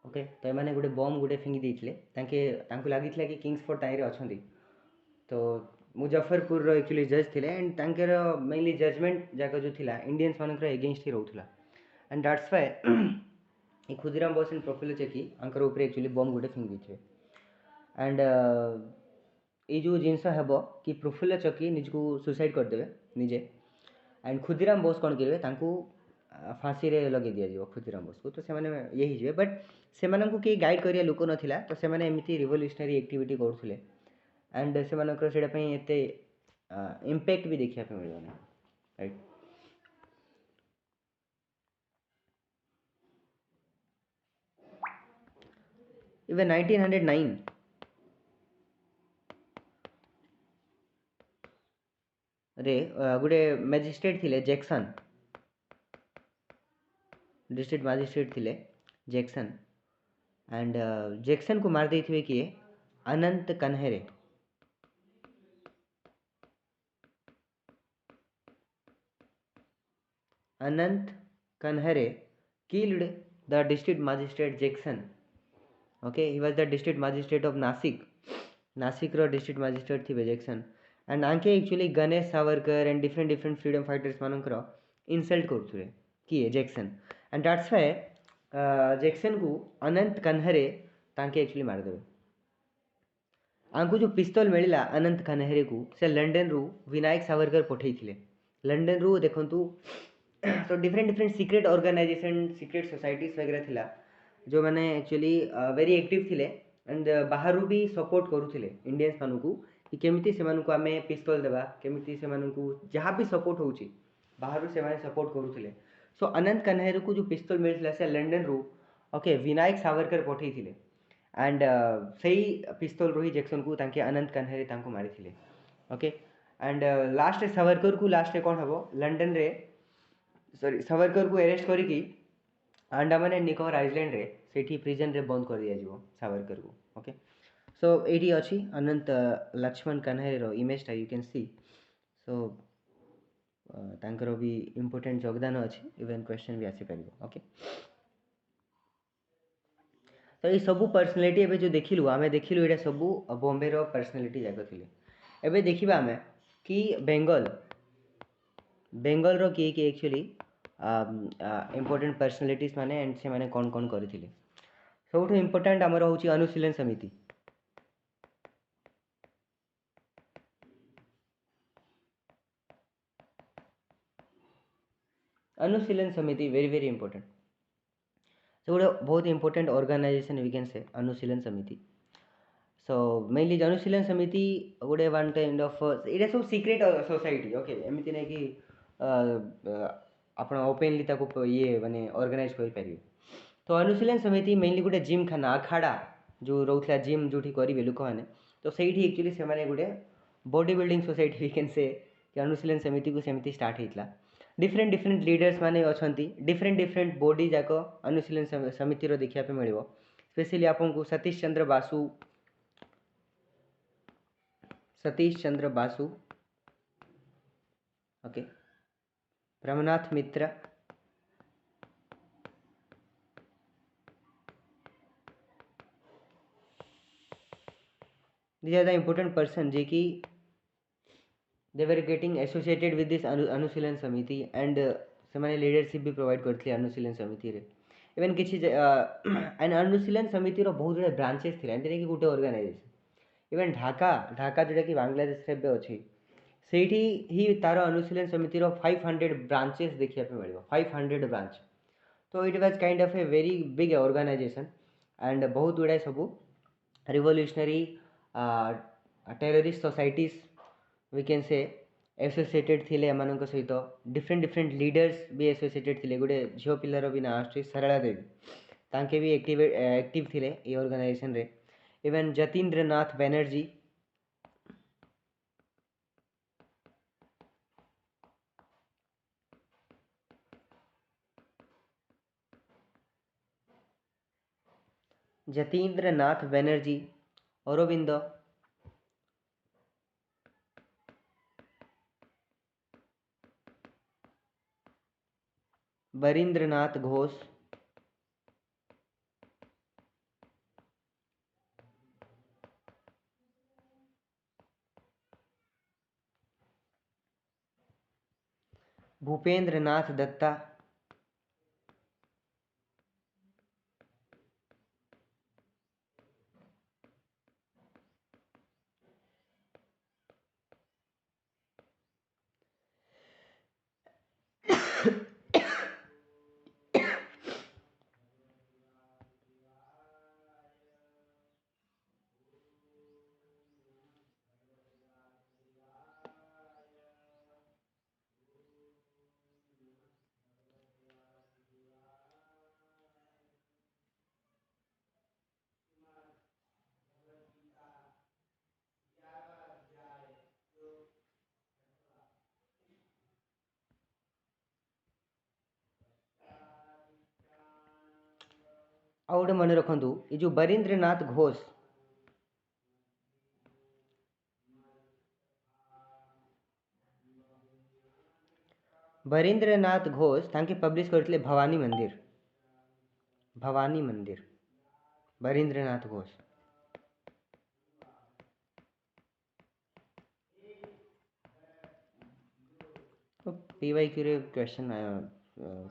ओके तो एमाने गोटे बम गोटे फिंगी देइथिले तांके लागिथिला कि किंग्सफोर्ड ताइरे अछंती तो मुजफ्फरपुर रो एक्चुअली जज थिले एंड तांकर मेनली जजमेंट जाक जो थिला इंडियंस मानकर एगेंस्ट ही रहउथिला and that's why Khudiram Bose and Prafulla Chaki आंकर ऊपर एक्चुअली बम गोटे फिंगी देइथिबे एंड ये जो जिनस हेबो कि प्रफुल्ल चक्की निजको सुसाइड करदेवे निजे एंड खुदीराम बोस कौन करेंगे तांको फांसी रे लगे दिया जीवो खुदीराम बोस को तो से माने यही जे बट से मानन को के गाइड करिया लोक नथिला तो से माने एमिति रिवोल्यूशनरी एक्टिविटी करथुले एंड से मानकर सेडा पई एते इंपैक्ट भी देखिया पे मिलबो ना राइट इवन 1909 रे गोटे मैजिस्ट्रेट थिले जैक्सन डिस्ट्रिक्ट मैजिस्ट्रेट थिले जैक्सन एंड जैक्सन को मार देथिबे किए अनंत कन्हरे अनंत कन्हरे killed the district magistrate Jackson okay he was the district magistrate of Nasik रो district magistrate थिबे जैक्सन एंड आंके actually Ganesh Savarkar and different freedom fighters मानकर इनसल्ट करथुले किए Jackson and that's why Jackson को अनंत कन्हरे तांके एक्चुअली मार देबे आंको जो पिस्तौल मिलला अनंत कन्हरे को से लंडन रु विनायक सावरकर पठेइथिले लंडन रु देखंतु तो different secret organisation secret societies वगैरह थिला जो माने एक्चुअली वेरी एक्टिव थिले एंड बाहरु भी सपोर्ट करूथिले इंडियंस मानकू कि केमिति से मानकू आमे पिस्तौल देबा केमिति से मानकू जहाँ भी सपोर्ट होउची बाहर से माने सपोर्ट करूथिले। सो अनंत कन्हेर को जो पिस्तल मिलथिला से लंडन रु ओके विनायक सावरकर पठेइथिले एंड सही पिस्तल रोही जैक्सन को तांके अनंत कन्हेरी तांको मारिथिले ओके एंड लास्ट सावरकर को लास्ट कौन हबो लंडन रे सॉरी सावरकर को अरेस्ट करिकी अंडमान एंड निकोबार आइलैंड रे सेठी प्रिजन रे बंद कर दिया जिवो सावरकर को ओके सो एटी अछि अनंत लक्ष्मण कन्हेर इमेज टा यू कैन सी सो तांकर भी इम्पोर्टेंट योगदान अछि इवन क्वेश्चन भी आसी परिबो ओके तो ये सबू पर्सनालीटी एबे जो देखिलु आमे देखिलु एटा सबू बॉम्बे रो पर्सनालीटी जाक थिले एबे देखिबा आमे कि बेंगल रो कि एक्चुअली इम्पोर्टेंट पर्सनालीटीज माने एंड से माने कौन कौन करथिले सबुठ इम्पोर्टेंट हमर होची अनुशीलन समिति अनुशीलन समिति वेरी वेरी इंपोर्टेंट सो गोटे बहुत इंपोर्टेंट ऑर्गेनाइजेशन वी कैन से अनुशीलन समिति सो मेनली अनुशीलन समिति गोटे वन काइंड ऑफ इट सब सीक्रेट सोसाइटी ओके एमती नहीं कि आप ओपनली ताको ये माने ऑर्गेनाइज कर पारिबे तो अनुशीलन समिति मेनली गोटे जिम खाना अखाड़ा जो रोथला जिम जोठी करिवे लोक माने तो सेठी एक्चुअली से माने गोटे body building society we can say कि अनुशीलन समिति को सेमती स्टार्ट हेतला डिफरेंट डिफरेंट लीडर्स माने अछंती डिफरेंट डिफरेंट बॉडी जाक अनुशीलन समिति रो देखिया पे मिलिबो स्पेशली आपन को Satish Chandra Basu okay Brahmanath Mitra these are the important person जे कि they were getting associated with this Anushilan Samiti and से लीडरशिप भी प्रोवाइड करते अनुशीलन समिति रे इवन किसी एंड अनुशीलन समिति रो बहुत गुडे ब्रांचेस थिला एंड कि गुटे ऑर्गेनाइजेशन इवन ढाका जोटा कि बांग्लादेश रे अछि सेठी ही तार अनुशीलन समिति रो 500 ब्रांचेस देखिया पे मिलिबो 500 ब्रांच तो it was kind of a very big organisation and बहुत गुडे सब revolutionary terrorist societies we can say associated थिले एमानक सहित डिफरेंट डिफरेंट लीडर्स भी एसोसिएटेड थिले गोटे झियो पिलार भी ना आछी सरला देवी तांके भी एक्टिव थिले ए ऑर्गेनाइजेशन रे इवन जतीन्द्र नाथ बैनर्जी अरविंद बरीन्द्रनाथ घोष भूपेंद्र नाथ दत्ता आ गोटे मन रखु ये जो बरीन्द्रनाथ घोष तांके पब्लिश करथिले भवानी मंदिर बरीन्द्रनाथ घोष तो पीवाईक्यू रे क्वेश्चन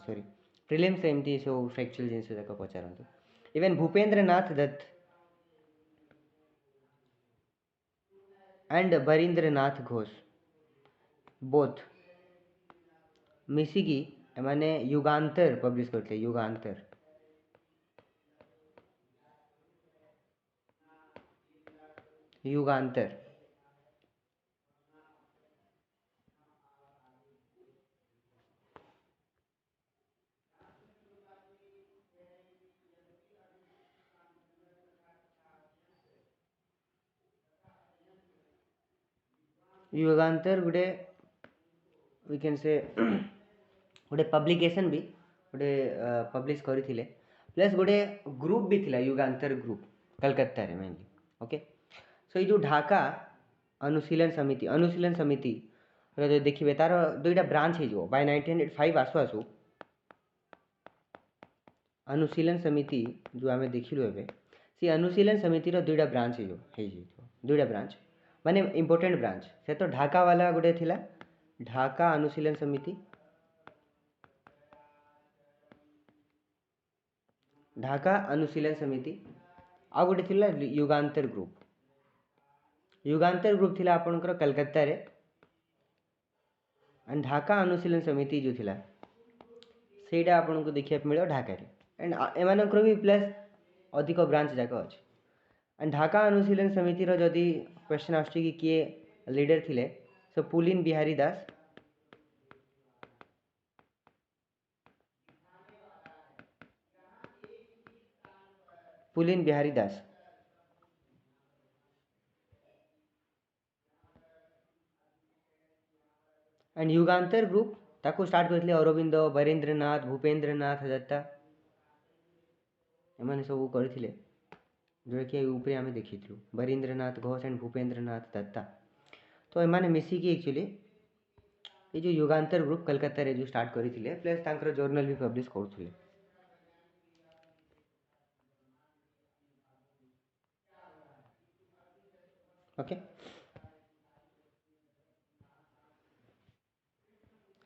सॉरी प्रिलिम्स एमती सो फैक्चुअल जिनस जाक पचारंतु even Bhupendra Nath Datta and Barindra Nath Ghosh both मिसिकी एमाने युगांतर पब्लिश करते युगांतर युगांतर गोटे वी कैन से गोटे पब्लिकेशन भी गोटे पब्लिश करथिले प्लस गोटे ग्रुप भी थिला युगांतर ग्रुप कलकत्ता रे मेनली ओके। सो ये जो ढाका अनुशीलन समिति जो देखिए तार दुईटा ब्रांच हो बाय 1905 आसु आसु अनुशीलन समिति जो आम देखिलु एबे से अनुशीलन समिति दुईटा ब्रांच हो दुईटा ब्रांच माने इम्पोर्टेंट ब्रांच से तो ढाका वाला गोटे थिला ढाका अनुशीलन समिति ढाका अनुशीलन समिति आ गोटे थिला युगांतर ग्रुप थिला आपनकर कलकत्ता रे एंड ढाका अनुशीलन समिति जो थिला सेटा आपन को देखिए मिलो ढाका रे एंड एमानकर भी प्लस अधिक ब्रांच जाक अछि। एंड ढाका अनुशीलन समिति रो जदि क्वेश्चन आछि कि किए लीडर थिले so Pulin Bihari Das and Jugantar group ताको स्टार्ट करथिले अरविंद बरेंद्रनाथ भूपेंद्रनाथ दत्ता एमाने सब करथिले जो कि ऊपर आम देखिलु बरेंद्रनाथ घोष एंड भूपेंद्रनाथ दत्ता। तो एमाने मिसिकी एक्चुअली ये जो युगांतर ग्रुप कलकत्ता रे जो स्टार्ट करथिले प्लस तांकर जर्नल भी पब्लिश करथिले। ओके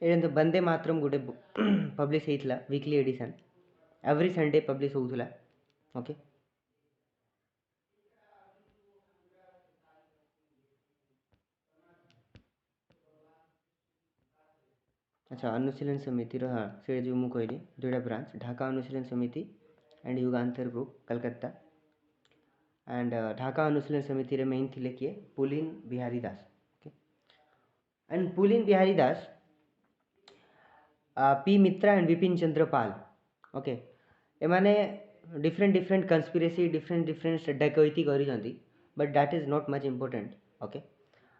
एंड वंदे मातरम गोटे पब्लिश होइतला weekly edition every Sunday publish होउथला। ओके अच्छा अनुशीलन समिति हाँ से जो मुझे कहली दुईटा branch Dhaka Anushilan Samiti and Jugantar group Calcutta and Dhaka Anushilan Samiti रे मेन थिले किए Pulin Bihari Das okay and Pulin Bihari Das P Mitra and Bipin Chandra Pal okay एमाने डिफरेंट डिफरेंट कंस्पिरेसी डिफरेंट डकैती करी but that is not much important okay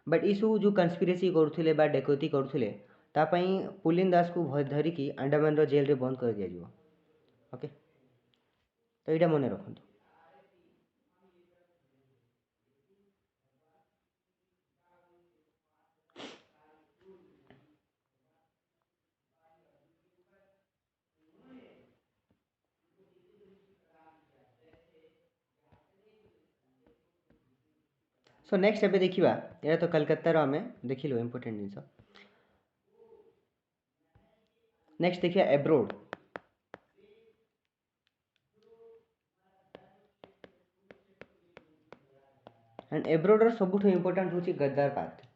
but इस जो कंस्पिरेसी करुले डकैती करुले तापाई पुलिन दास को धरिकी अंडमान जेल रे बंद कर दिया ओके तो यहाँ मन रखु। सो नेक्स्ट एबे देखिबा या तो कलकत्ता रो आमे देखिलो इम्पोर्टेंट जिनस। नेक्स्ट देखिए एब्रोड एंड एब्रोड रो सबुठ इम्पोर्टेंट होची गद्दार पार्टी।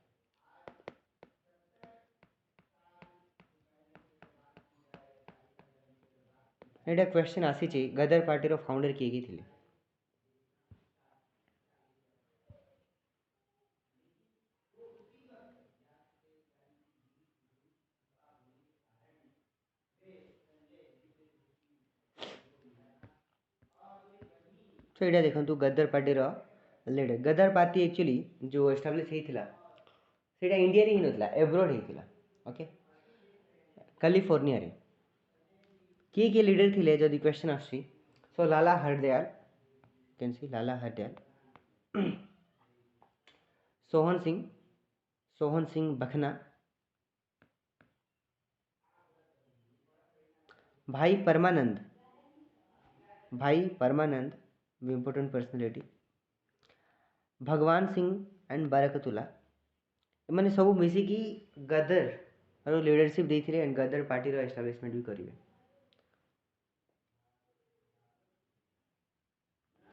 एटा क्वेश्चन आसीची गदर पार्टी रो फाउंडर किए की थिले। तो यहाँ देखो गदर पार्टी रो लीडर गदर पार्टी एक्चुअली जो एस्टाब्लिश होता सेटा इंडिया रे ही नथिला एब्रोड होता ओके कैलिफोर्निया रे किए लीडर थिले जदि क्वेश्चन आसी so Lala Hardayal can see Lala Hardayal Sohan Singh Bakhna Bhai Parmanand important personality भगवान सिंह एंड बरकतुल्ला मैंने सब मिसिकी गदर और लीडरशिप देथिले एंड गदर पार्टी रो एस्टाब्लिशमेंट भी करिवे।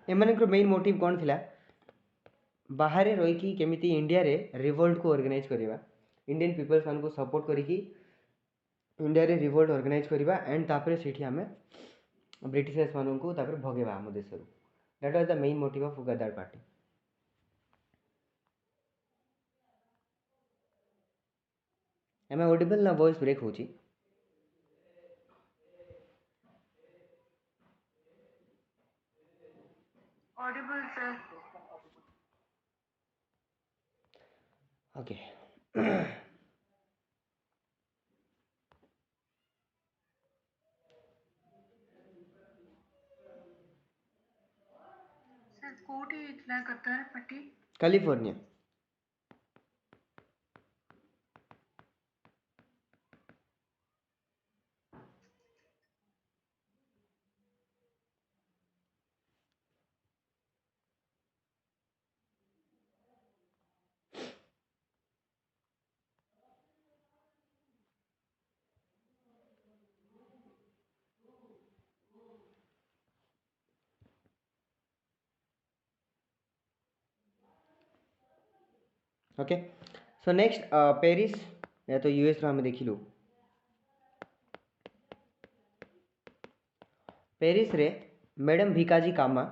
एमानकर मेन मोटिव कौन थिला बाहर रही केमिति इंडिया रे रिवोल्ट को ऑर्गेनाइज करिवा इंडियन पीपल्स मान को सपोर्ट करिकी इंडिया रे रिवोल्ट ऑर्गेनाइज करिवा एंड तापरे सेठी हमें ब्रिटिशर्स मान को तापरे भगेवा हम देश रो that was the main motive of Ghadar party. Am I audible ना वॉइस ब्रेक होची ऑडिबल सर ओके ସାର୍ କୋଉଠି ହେଇଥିଲା Ghadar party? California. Okay so next Paris या तो यूएस रो हमें देखिलु पेरिस रे मैडम भिकाजी कामा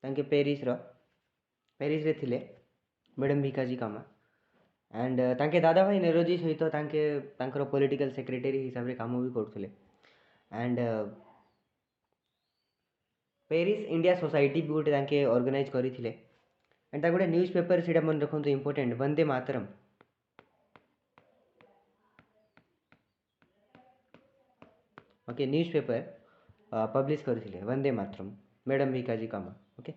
तांके पेरिस रे थिले मैडम भिकाजी कामा एंड तांके दादा भाई नेरोजी सहित तांकर पॉलिटिकल सेक्रेटरी हिसाब रे काम भी करथुले एंड पेरिस इंडिया सोसाइटी भी गोटे तांके ऑर्गेनाइज करिथिले एंड ता गोटे न्यूज़ पेपर सेटा मन रखंतु important Vande Mataram okay newspaper publish करथिले Vande Mataram madam Bhikaji Cama okay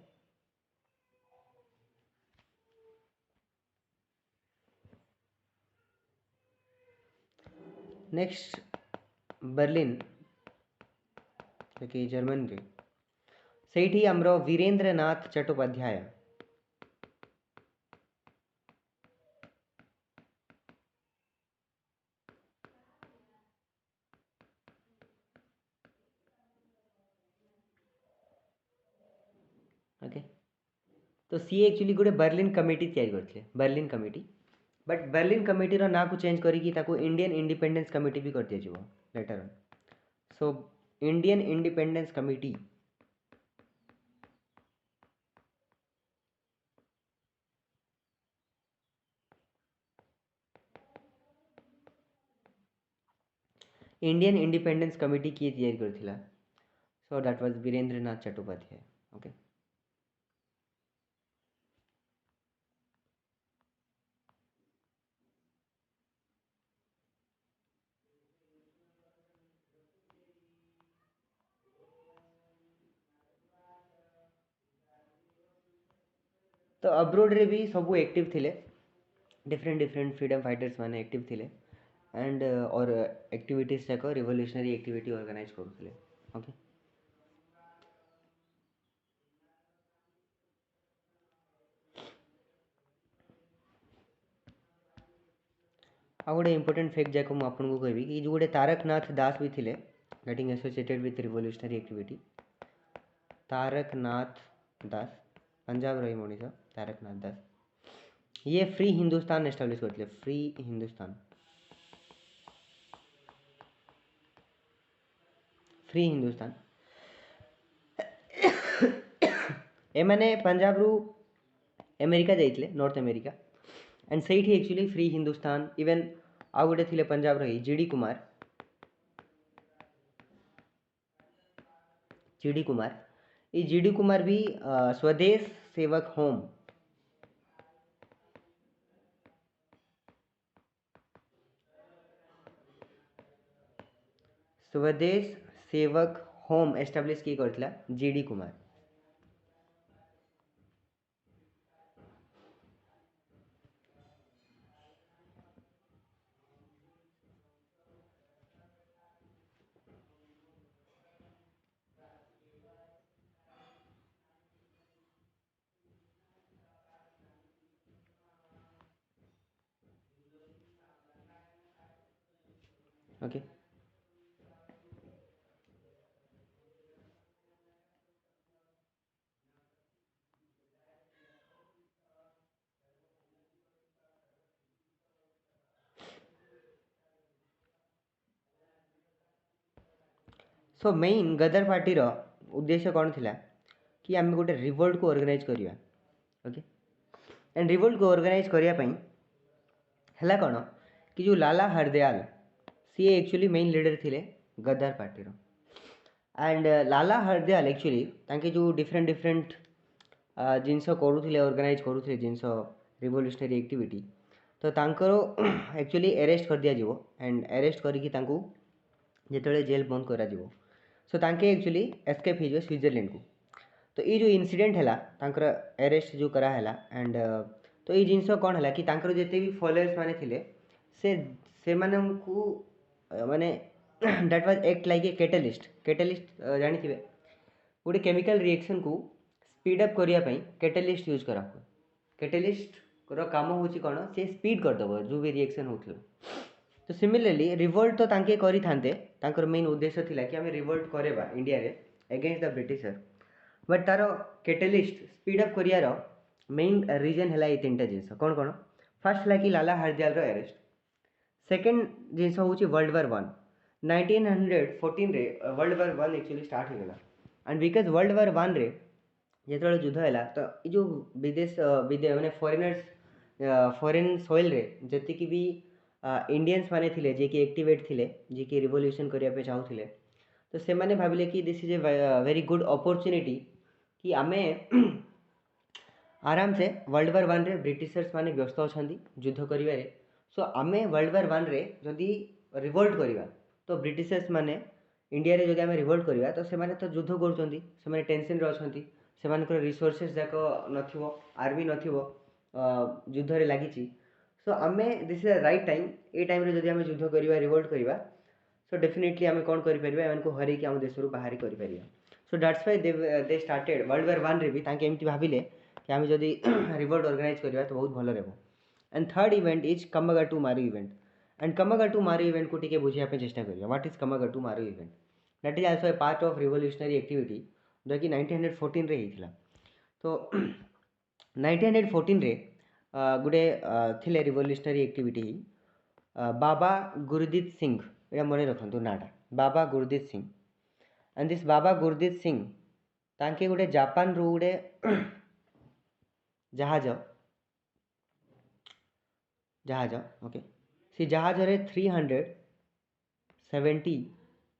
next Berlin कि जर्मन रे सेठी हमरो वीरेंद्रनाथ चट्टोपाध्याय ओके तो सी एक्चुअली गोटे बर्लिन कमिटी तैयारी करथिले Berlin committee but Berlin committee रो ना को चेंज करिकी ताको इंडियन इंडिपेंडेंस कमिटी भी कर दिया जिवो later on so Indian independence committee Indian independence committee किए तैयारी करथिला so that was Virendranath Chattopadhyay okay तो अब्रोड रे भी सब एक्टिव थिले डिफरेंट डिफरेंट फ्रीडम फाइटर्स माने एक्टिव थिले एंड और एक्टिविटीज जाक रिवोल्यूशनरी एक्टिविटी ऑर्गेनाइज करुथिले ओके आ गोटे इंपोर्टेंट फैक्ट जाक मु आपन को कहबी कि जो गोटे तारकनाथ दास भी थिले getting associated with revolutionary activity Taraknath Das Punjab रही मनीष तारकनाथ दास ये फ्री हिंदुस्तान एस्टाब्लिश करथिले फ्री हिंदुस्तान ए माने पंजाब रु अमेरिका जाइथिले नॉर्थ अमेरिका एंड सेठी एक्चुअली फ्री हिंदुस्तान इवन आ गोटे थिले पंजाब रही जीडी कुमार ये जीडी कुमार भी स्वदेश सेवक होम स्वदेश सेवक होम एस्टाब्लिश किए करथिला G D Kumar okay so main Ghadar party रो उद्देश्य कौन थिला कि आम गोटे रिवोल्ट को ऑर्गेनाइज करिया ओके एंड रिवोल्ट को ऑर्गेनाइज करिया पई हला कौन कि जो लाला हरदयाल सी एक्चुअली मेन लीडर थिले गदर पार्टी रो एंड लाला हरदयाल एक्चुअली तांके जो डिफरेंट डिफरेंट जिनस करूले ऑर्गेनाइज करूले जिनस रिवोल्यूशनरी एक्टिविटी तो तांकर एक्चुअली अरेस्ट कर दिया जीवो एंड अरेस्ट करिकी तांकू जेतेबेले जेल बंद करा जीवो सो तांके एक्चुअली एस्केप हो स्विट्जरलैंड को तो ये जो इंसिडेंट है तांकर अरेस्ट जो करा है एंड तो ये जिनस कौन है कि तांकर जेते भी फॉलोअर्स माने थिले से मानू माने that was act like a catalyst जानी थे गोटे केमिकल रिएक्शन को स्पीड अप करने कैटलिस्ट यूज करा हुए कैटलिस्ट काम हूँ कौन से स्पीड करदेव जो भी रिएक्शन होता तो सिमिलरली रिवोल्ट तो तांके करी थांते तांकर मेन उद्देश्य थिला कि आमे रिवोल्ट करेबा इंडिया रे अगेंस्ट द ब्रिटिशर बट तार कैटलिस्ट स्पीड अप करियार मेन रीजन है ये तीन जिनस कौन कौन फर्स्ट है कि लाला हरदयाल अरेस्ट सेकेंड जिनस हूँ वर्ल्ड वार 1 1914 रे वर्ल्ड वार 1 एक्चुअली स्टार्ट हो गला एंड बिकज वर्ल्ड वार 1 रे जो युद्ध है तो ये जो विदेश मैंने फॉरेन सॉइल रे जति भी इंडियंस माने थिले जे कि एक्टिवेट थिले जे कि रिवोल्यूशन करने पे चाहूले तो से माने भाविले कि this is a very good opportunity कि आमे आराम से वर्ल्ड वार 1 रे ब्रिटिशर्स माने व्यस्त अच्छा युद्ध करिवारे सो आमे वर्ल्ड वार 1 रे जदि रिवोल्ट करिवा तो ब्रिटिशर्स माने इंडिया रे जदि आमे रिवोल्ट करिवा तो से माने तो युद्ध करूछंती से माने टेंशन रे अछंती से मानकर रिसोर्सेस जाक नथिवो आर्मी नथिवो युद्ध रे लागिची सो आमे this is the right time A time रे जदि आमे युद्ध करिवा रिवोल्ट करिवा सो डेफिनेटली आमे कोन करि परिबा एमन को हरे कि हम देश रु बाहर करि परिबा so that's why they started world war 1 रे भी तांके एमति भाबिले कि आमे जदि रिवोल्ट ऑर्गेनाइज करिवा तो बहुत भलो रहबो एंड थर्ड इवेंट इज कमगाटू मारू इवेंट एंड कमगाटू मारू इवेंट को टिके बुझिया पे चेष्टा करिया व्हाट इज कमगाटू मारू event that is also a part of revolutionary activity जो कि 1914 रे हिथिला तो 1914 रे गुडे थिले रिवोल्यूशनरी एक्टिविटी बाबा गुरदीत सिंह ये मन रखु नाटा बाबा गुरदीत सिंह एंड दिस बाबा गुरदीत सिंह तांके गोटे जापान रु गोटे जहाज जहाज ओके सी जहाज रे 370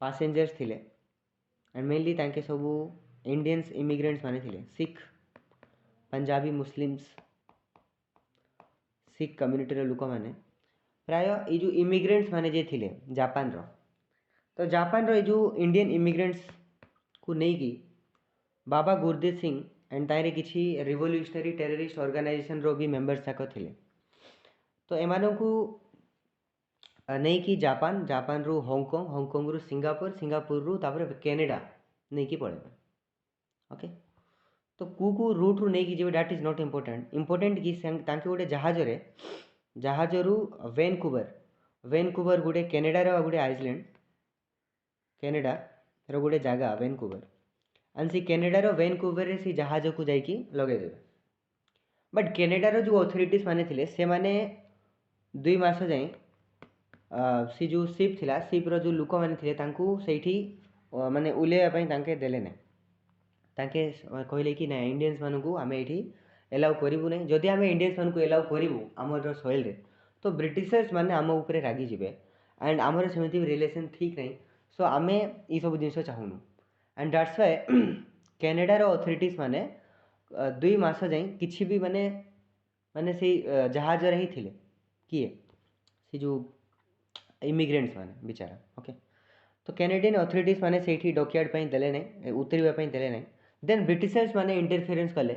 पैसेंजर्स थिले एंड मेनली तांके सबू इंडियंस इमिग्रेंट्स माने थिले सिख पंजाबी मुस्लिम्स सिख कम्युनिटी लोक मैंने प्राय ये जो इमिग्रेंट्स माने जे थिले जापान रो तो जापान रो ये जो इंडियन इमिग्रेंट्स को नहीं की बाबा गुरदीत सिंह एंड तारे किसी रिवोल्यूशनरी टेररिस्ट ऑर्गेनाइजेशन रो भी मेंबर्स जाक थिले तो एमानों को नहीं कि जापान जापान रु हांगकांग हांगकांग रु सिंगापुर सिंगापुर रु तापर कनाडा नहीं कि पड़े ओके तो कु रूट रु नहीं कि जे that is not important important कि तांके गोटे जहाज रे जहाज रु वैनकूवर गोटे कनाडा रो गोटे आइसलैंड कनाडा रो गोटे जगह वैनकूवर एंड सी कनाडा रो वैनकूवर रे सी जहाज को जाइकी लगे देबे बट कनाडा रो जो अथॉरिटीज माने थिले से माने 2 मास जाए सी जो शिप थिला शिप रो जो लोक माने थिले तांकू सेठी माने उलेया पई तांके देले नै तांके कहले कि ना इंडियंस मानू को आमे एठी एलाउ करिवु नै जदि आमे इंडियंस मानू को एलाउ करिवु हमर सॉइल रे तो ब्रिटिशर्स माने आम ऊपर रागी जिवे एंड आमर सेमती रिलेशन ठीक नहीं सो आमे ई सब जिनस चाहूनु एंड दैट्स व्हाई कनाडा रो अथॉरिटीज माने 2 मास जाए किछि भी माने माने से जहाज रे ही थिले किए से जो इमिग्रेंट्स माने बेचारा ओके तो कैनेडियन अथॉरिटीज माने सेठी डॉकयार्ड पई देले नै उतरिबा पई देले नै देन ब्रिटिशर्स माने इंटरफेरेंस कले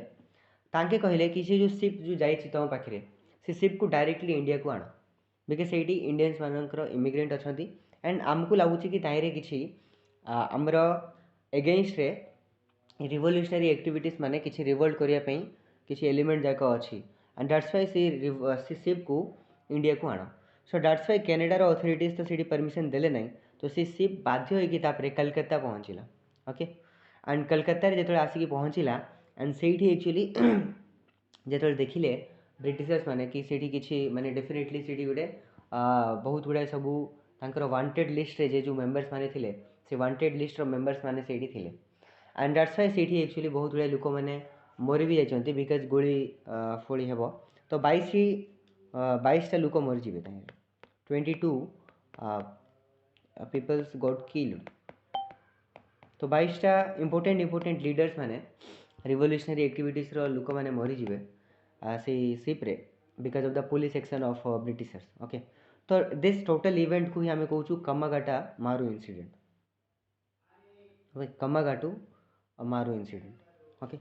तांके कहले कि से जो शिप जो जाइछि तम पाखरे से शिप को डायरेक्टली इंडिया को आण बिकज सेठी इंडियंस मानकर इमिग्रेंट अछंती एंड आमको लागुछि कि ताइरे किछि हमर एगेंस्ट रे रिवोल्यूशनरी एक्टिविटीज माने किछि रिवोल्ट करिया पई किछि एलिमेंट जाक अछि एंड दैट्स व्हाई सी शिप को इंडिया को आण सो दैट्स व्हाई कनाडा रो अथॉरिटीज तो सेठी परमिशन देले नै तो सी शिप बाध्य होइकी तापरे कलकत्ता पहुँचला ओके एंड कलकत्ता रे जेतले आसिकी पहुँचला एंड सेठी एक्चुअली जेतले देखिले ब्रिटिशर्स माने कि सेठी किछि माने डेफिनेटली सेठी गुडे बहुत गुडा सबू तांकर वांटेड लिस्ट रे जे जो मेंबर्स माने थिले से वांटेड लिस्ट रो मेंबर्स माने सेठी थिले and that's why Sethi actually बहुत गुडा लोक माने मरि भी जाइछन्ती बिकज गोली फोड़ी हेबो तो 22 टा लोक मरि जिवे ताहे 22 पीपल्स गॉट किल्ड तो 22टा इंपोर्टेंट लीडर्स माने रिवोल्यूशनरी एक्टिविटीज रो लोक माने मरी जिवे से शिप रे because of the police action of Britishers. Okay, तो दिस टोटल इवेंट को ही आम कहूँ कमागाटा मारू इंसिडेंट। ओके, कमागाटू मारू इंसिडेंट। ओके,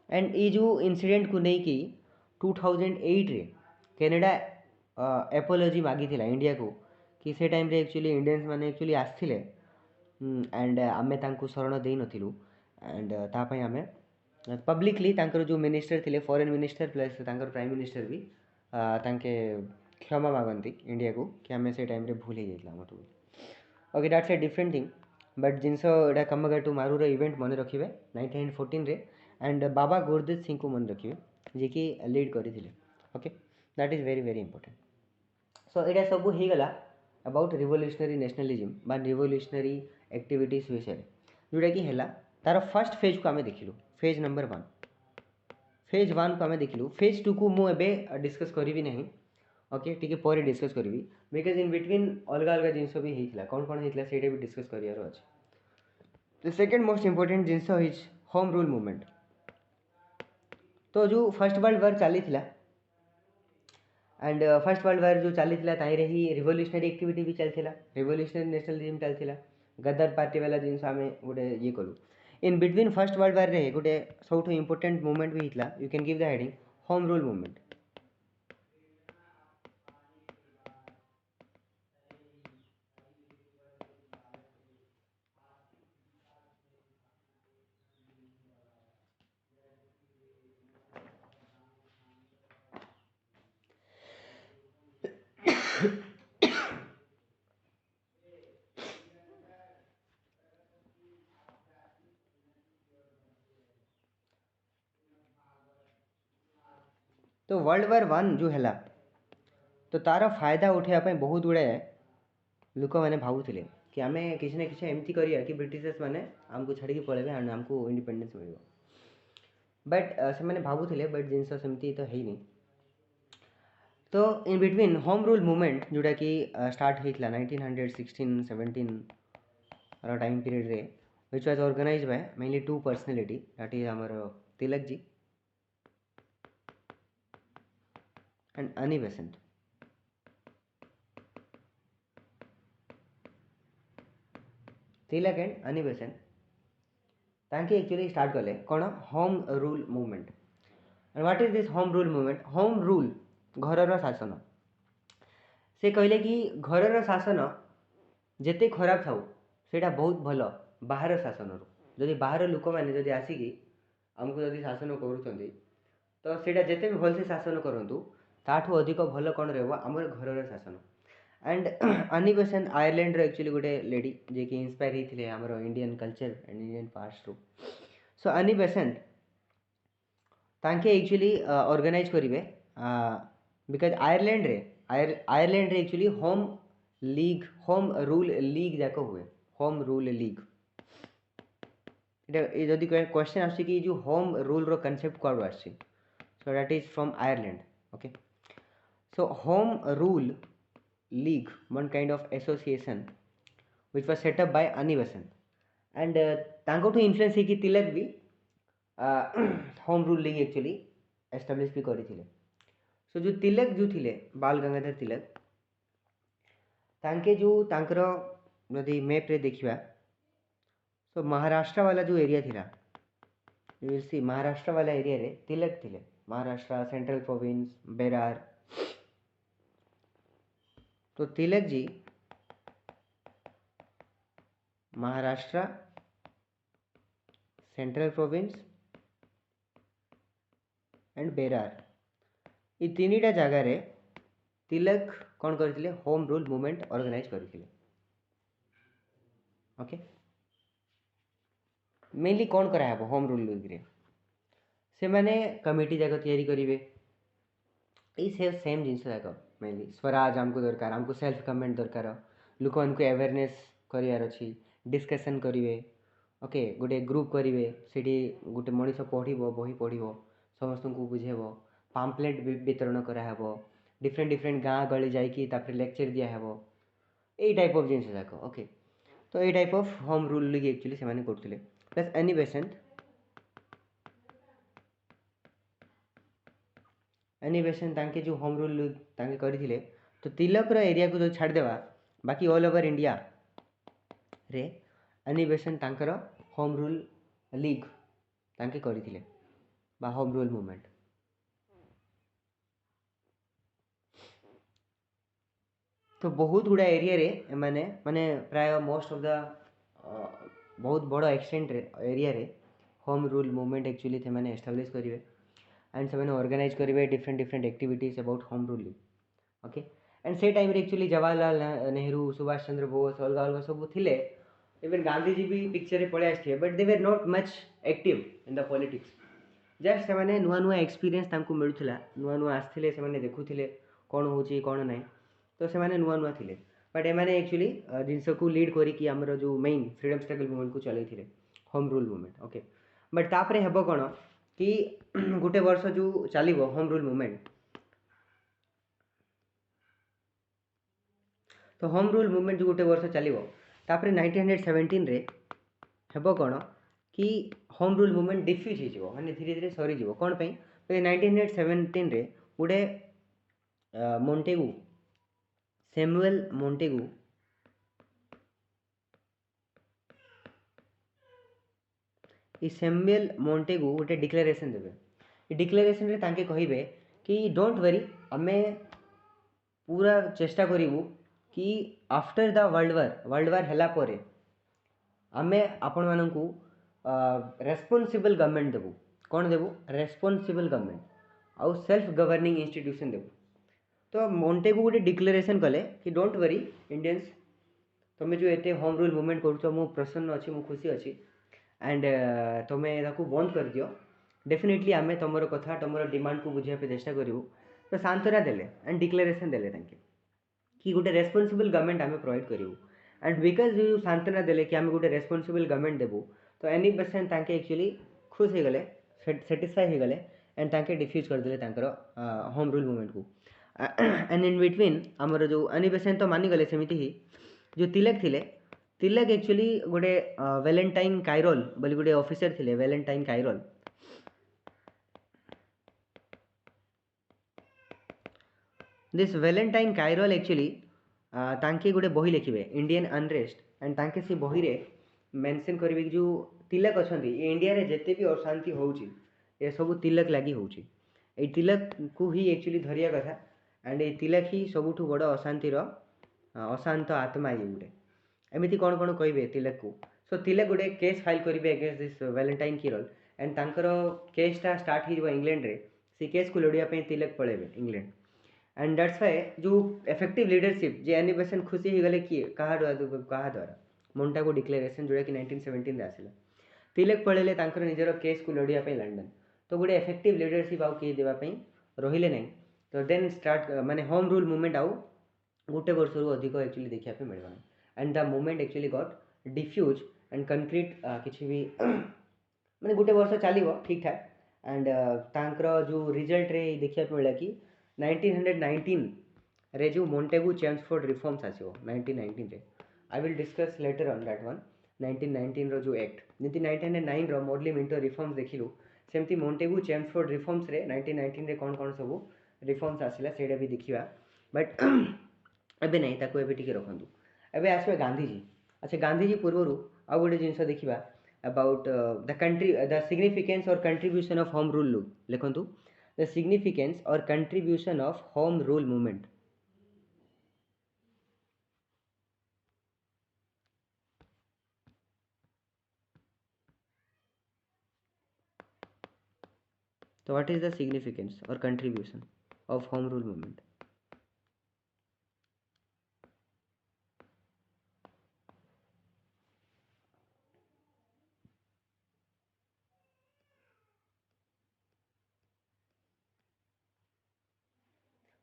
एंड ये जो इंसिडेंट को नहीं कि 2008 रे कैनेडा एपोलॉजी मागी थिला इंडिया को कि से टाइम रे एक्चुअली इंडियंस माने एक्चुअली आसथिले एंड आमे तांको शरण देई नथिलु एंड तापई आमे पब्लिकली तांकर जो मिनिस्टर थिले फॉरेन मिनिस्टर प्लस तांकर प्राइम मिनिस्टर भी तांके क्षमा मागंती इंडिया को कि आमे से टाइम रे भूल ही जाइतला मटू। Okay, that's a different thing but जिनस एटा कमगाटू मारूर इवेंट मन रखिए 1914 रे एंड बाबा गुरदीप सिंह को मन रखिए जे कि लीड करथिले। Okay, that is very very important. So एटा सब हो गला अबाउट रिवोल्यूशनरी नेशनलिज्म बा रिवोल्यूशनरी एक्टिविटीज विषय जोटा कि है तार फर्स्ट फेज को आम देखिलु फेज नंबर 1। फेज 1 को आम देखिलु। फेज 2 को मुझे डिस्कस करी नहीं। ओके, टी पर डिस्कस करी बिकज इन बिटवीन अलग अलग जिनस भी होता कौन कौन होता से भी डिस्कस करार अच्छे। तो second most important genus is home rule movement. तो जो फर्स्ट वर्ल्ड वार चली एंड फर्स्ट वर्ल्ड वार जो चली ताइरे ही रिवोल्यूशनरी एक्टिविटी भी चलता रिवोल्यूशनरी नेशनलिज्म चलता गदर पार्टी वाला जिनस आम गोटे ये कलु इन बिटवीन फर्स्ट वर्ल्ड वार रे गोटे सब इंपोर्टेंट मूवमेंट भी होता। You can give the heading home rule movement. तो वर्ल्ड वार 1 जो है तो तार फायदा उठाइवाई बहुत गुड़ाए लोक मैंने भावुले कि आम किसी ना किसी एमती करिया कि ब्रिटिशर्स मैंने आमको छाड़ी पलैबे एंड आमको इंडिपेंडेंस मिल बट से मैंने भावुले बट जिनस सेमती तो है नहीं। तो in between home rule movement जोटा कि स्टार्ट होता 1916-17 टाइम पीरियड रे which was organise by mainly 2 personality that is आमर Tilak ji and Annie Besant. Tilak and Annie Besant तांके एक्चुअली स्टार्ट कले कौन home rule movement. And what is this home rule movement? Home rule घरर शासन। से कहले कि घरर शासन जिते खराब थाउ सेटा बहुत भल बाहर शासन जदि बाहर लोक मैंने जदि आसिकी आमको जदि शासन करुँच तो सेटा जिते भी भल से शासन करूँ ताठू अधिक भल कौन रहा आमर घरर शासन। एंड अनी बेसेंट आयरलैंड रो एक्चुअली गोटे लेडी जे कि इंस्पायर होते आमर Indian culture and Indian past रू। सो अनी बेसेंट तांके एक्चुअली ऑर्गेनाइज करेंगे बिकज आयरलैंड रे एक्चुअली होम रूल लीग जाक हुए होम रूल लीग। जदि क्वेश्चन आसछि कि जो होम रूल रो कांसेप्ट कौन आसछि so that is from Ireland. Okay, so home rule league one kind of association which was set up by Annie Besant and तांकोठू इन्फ्लुएंस है कि तिलक भी home rule league actually establish भी करी। सो जो तिलक जो थिले बाल गंगाधर तिलक तांके जो तांकर यदि मैप रे देखिबा सो महाराष्ट्र वाला जो एरिया थिला यू विल सी महाराष्ट्र वाला एरिया रे तिलक थिले महाराष्ट्र सेंट्रल प्रोविंस बेरार। तो Tilak ji Maharashtra central province and Berar ये तीनटा जगार तिलक कौन करथिले होम रूल मूवमेंट ऑर्गेनाइज करथिले। ओके, मेनली कौन करा है होम रूल लीग रे से माने कमिटी जाक तैयारी करेंगे ये सेम जिनस जाक मेनली स्वराज आमको दरकार आमको सेल्फ गवर्नमेंट दरकार लोक मानक अवेयरनेस करार अच्छी डिस्कसन करेंगे। ओके, गोटे ग्रुप करेंगे से गोटे मनीष पढ़ बही पढ़ समस्त को बुझेब पाम्पलेट वितरण कराहब डिफरेंट डिफरेंट गाँ गली जाकि लेक्चर दिहब এই टाइप ऑफ जिनस जाक ओके तो ये type of home rule league actually से माने करथिले प्लस एनी बेसेंट तांके जो होम रूल लीग तांके करथिले तो तिलक रो एरिया को जो छाड़ देवा बाकी ऑल ओवर इंडिया रे एनी बेसेंट तांकर होम रूल लीग तांके करथिले बा होम रूल मूवमेंट तो बहुत गुड़ा एरिया रे माने माने प्राय मोस्ट ऑफ द बहुत बड़ एक्सटेंट रे एरिया रे होम रूल मूवमेंट एक्चुअली से माने एस्टाब्लिश करिवे एंड से माने ऑर्गेनाइज करिवे different different activities about home rule okay and से टाइम रे एक्चुअली जवाहरलाल नेहरू सुभाष चंद्र बोस अलग अलग सब थिले इवन गांधी जी भी पिक्चर रे पळे आछे but they were not much active in the politics just say माने नुआ नुआ एक्सपीरियंस तांको मिलुथिला नुआ नुआ आस्थिले से माने देखुथिले कोन होची कोन नाही तो से माने नुआ नुआ थिले बट एमाने एक्चुअली जिनस को लीड करी कि हमर जो मेन फ्रीडम स्ट्रगल मूवमेंट को चलै थिले home rule movement okay but तापरे हेबो कोन कि गुटे वर्ष जो चलिबो होम रूल मूवमेंट तो होम रूल मूवमेंट जो गोटे वर्ष चलिबो तापरे 1917 रे हेबो कोन कि होम रूल मूवमेंट डिफ्यूज हो जिवो माने धीरे धीरे सरी जिवो कोन पई 1917 रे गुडे मोंटेगु सैमुअल मोंटेगु ई सैमुअल मोंटेगु गोटे डिक्लेरेशन देबे ई डिक्लेरेशन रे तांके कहिबे कि डोंट वरी आमे पूरा चेष्टा करिवु कि आफ्टर द वर्ल्ड वार हैला परे आमे आपण मानकु रेस्पोंसिबल गवर्नमेंट देबु कोन देबु रेस्पोंसिबल गवर्नमेंट आउ सेल्फ गवर्निंग इंस्टीट्यूशन देबु तो मोंटेगु गोटे डिक्लेरेशन कले कि डोंट वरी इंडियंस तुम जो एते होम रूल मूवमेंट करूछ मु प्रसन्न अछि मु खुशी अछि एंड तुमे ताकू बंद कर दियो डेफिनेटली आमे तुमर कथा तुमर डिमांड को बुझिया पे चेष्टा करिवु तो सांत्वना देले एंड डिक्लेरेशन देले तांके कि गोटे रेस्पोंसिबल गवर्नमेंट आमे प्रोवाइड करिवु एंड बिकॉज जो सांत्वना देले कि आमे गोटे रेस्पोंसिबल गवर्नमेंट देबु तो एनी पर्सन तांके एक्चुअली खुश हो गले सेटिस्फाई हो गले एंड तांके डिफ्यूज कर देले तांकर होम रूल मूवमेंट को एंड इन बिटवीन आमर जो एनी पर्सन तो मानि गले सेमिति ही जो तिलक थिले तिलक एक्चुअली गोटे वैलेंटाइन कायरोल बोली गोटे ऑफिसर थिले वैलेंटाइन कायरोल दिस वैलेंटाइन कायरोल एक्चुअली तांके गोटे बही लिखिबे इंडियन अनरेस्ट एंड तांके से बही रे मेंशन करिवे कि जो तिलक अछंती इंडिया रे जते भी अशांति होउची ए सब तिलक लागि होउची ए तिलक को ही एक्चुअली धरिया कथा एंड ए तिलक ही सबुठु बड़ अशांति रो अशांत आत्मा ये गोटे एमती कौन कौन कहे तिलक को सो तिलक गोटे केस फाइल करेंगे against this Valentine Kirol and तांकर केसटा स्टार्ट हो इंग्लैंड रे से केस को लड़िया तिलक पड़ेबे इंग्लैंड एंड दैट्स वाई जो इफेक्टिव लीडरशिप जे एनी पर्सन खुशी हो गले किए कहा द्वारा मोंटागो डिक्लेरेशन जोड़ा कि 1917 आसला तिलक पड़े तांकर निजर केस को लड़िया लंडन तो गोटे इफेक्टिव लीडरशिप आउ किए देवाई रहिले नहीं तो देन स्टार्ट माने होम रूल मूवमेंट आउ गोटे वर्ष रु अधिक एक्चुअली देखा मिलना and the movement actually got diffuse and concrete किसी भी माने गोटे वर्ष चलो ठीक ठाक एंड तांकर जो रिजल्ट रे देखा मिला कि 1919 रे जो मोंटेगु चेम्सफोर्ड रिफॉर्म्स आसियो 1919 रे I will discuss later on that one 1919 रो जो एक्ट जमी 1909 रो मोरली मिंटो रिफॉर्म्स देखिलु सेमती मोंटेगु चेम्सफोर्ड रिफॉर्म्स रे 1919 रे कौन कौन सब रिफॉर्म्स आसिला सेटा भी देखिबा बट एबे नहीं ताको एबे टिके रखंतु एबे आसबे गांधीजी अच्छा गांधीजी पूर्व आ गोटे जिनस देखा about the country the significance और कंट्रीब्यूशन ऑफ होम रूल लिखंतु द सिग्निफिकेंस और contribution of home rule movement तो व्हाट इज द सिग्निफिकेंस और contribution of home rule movement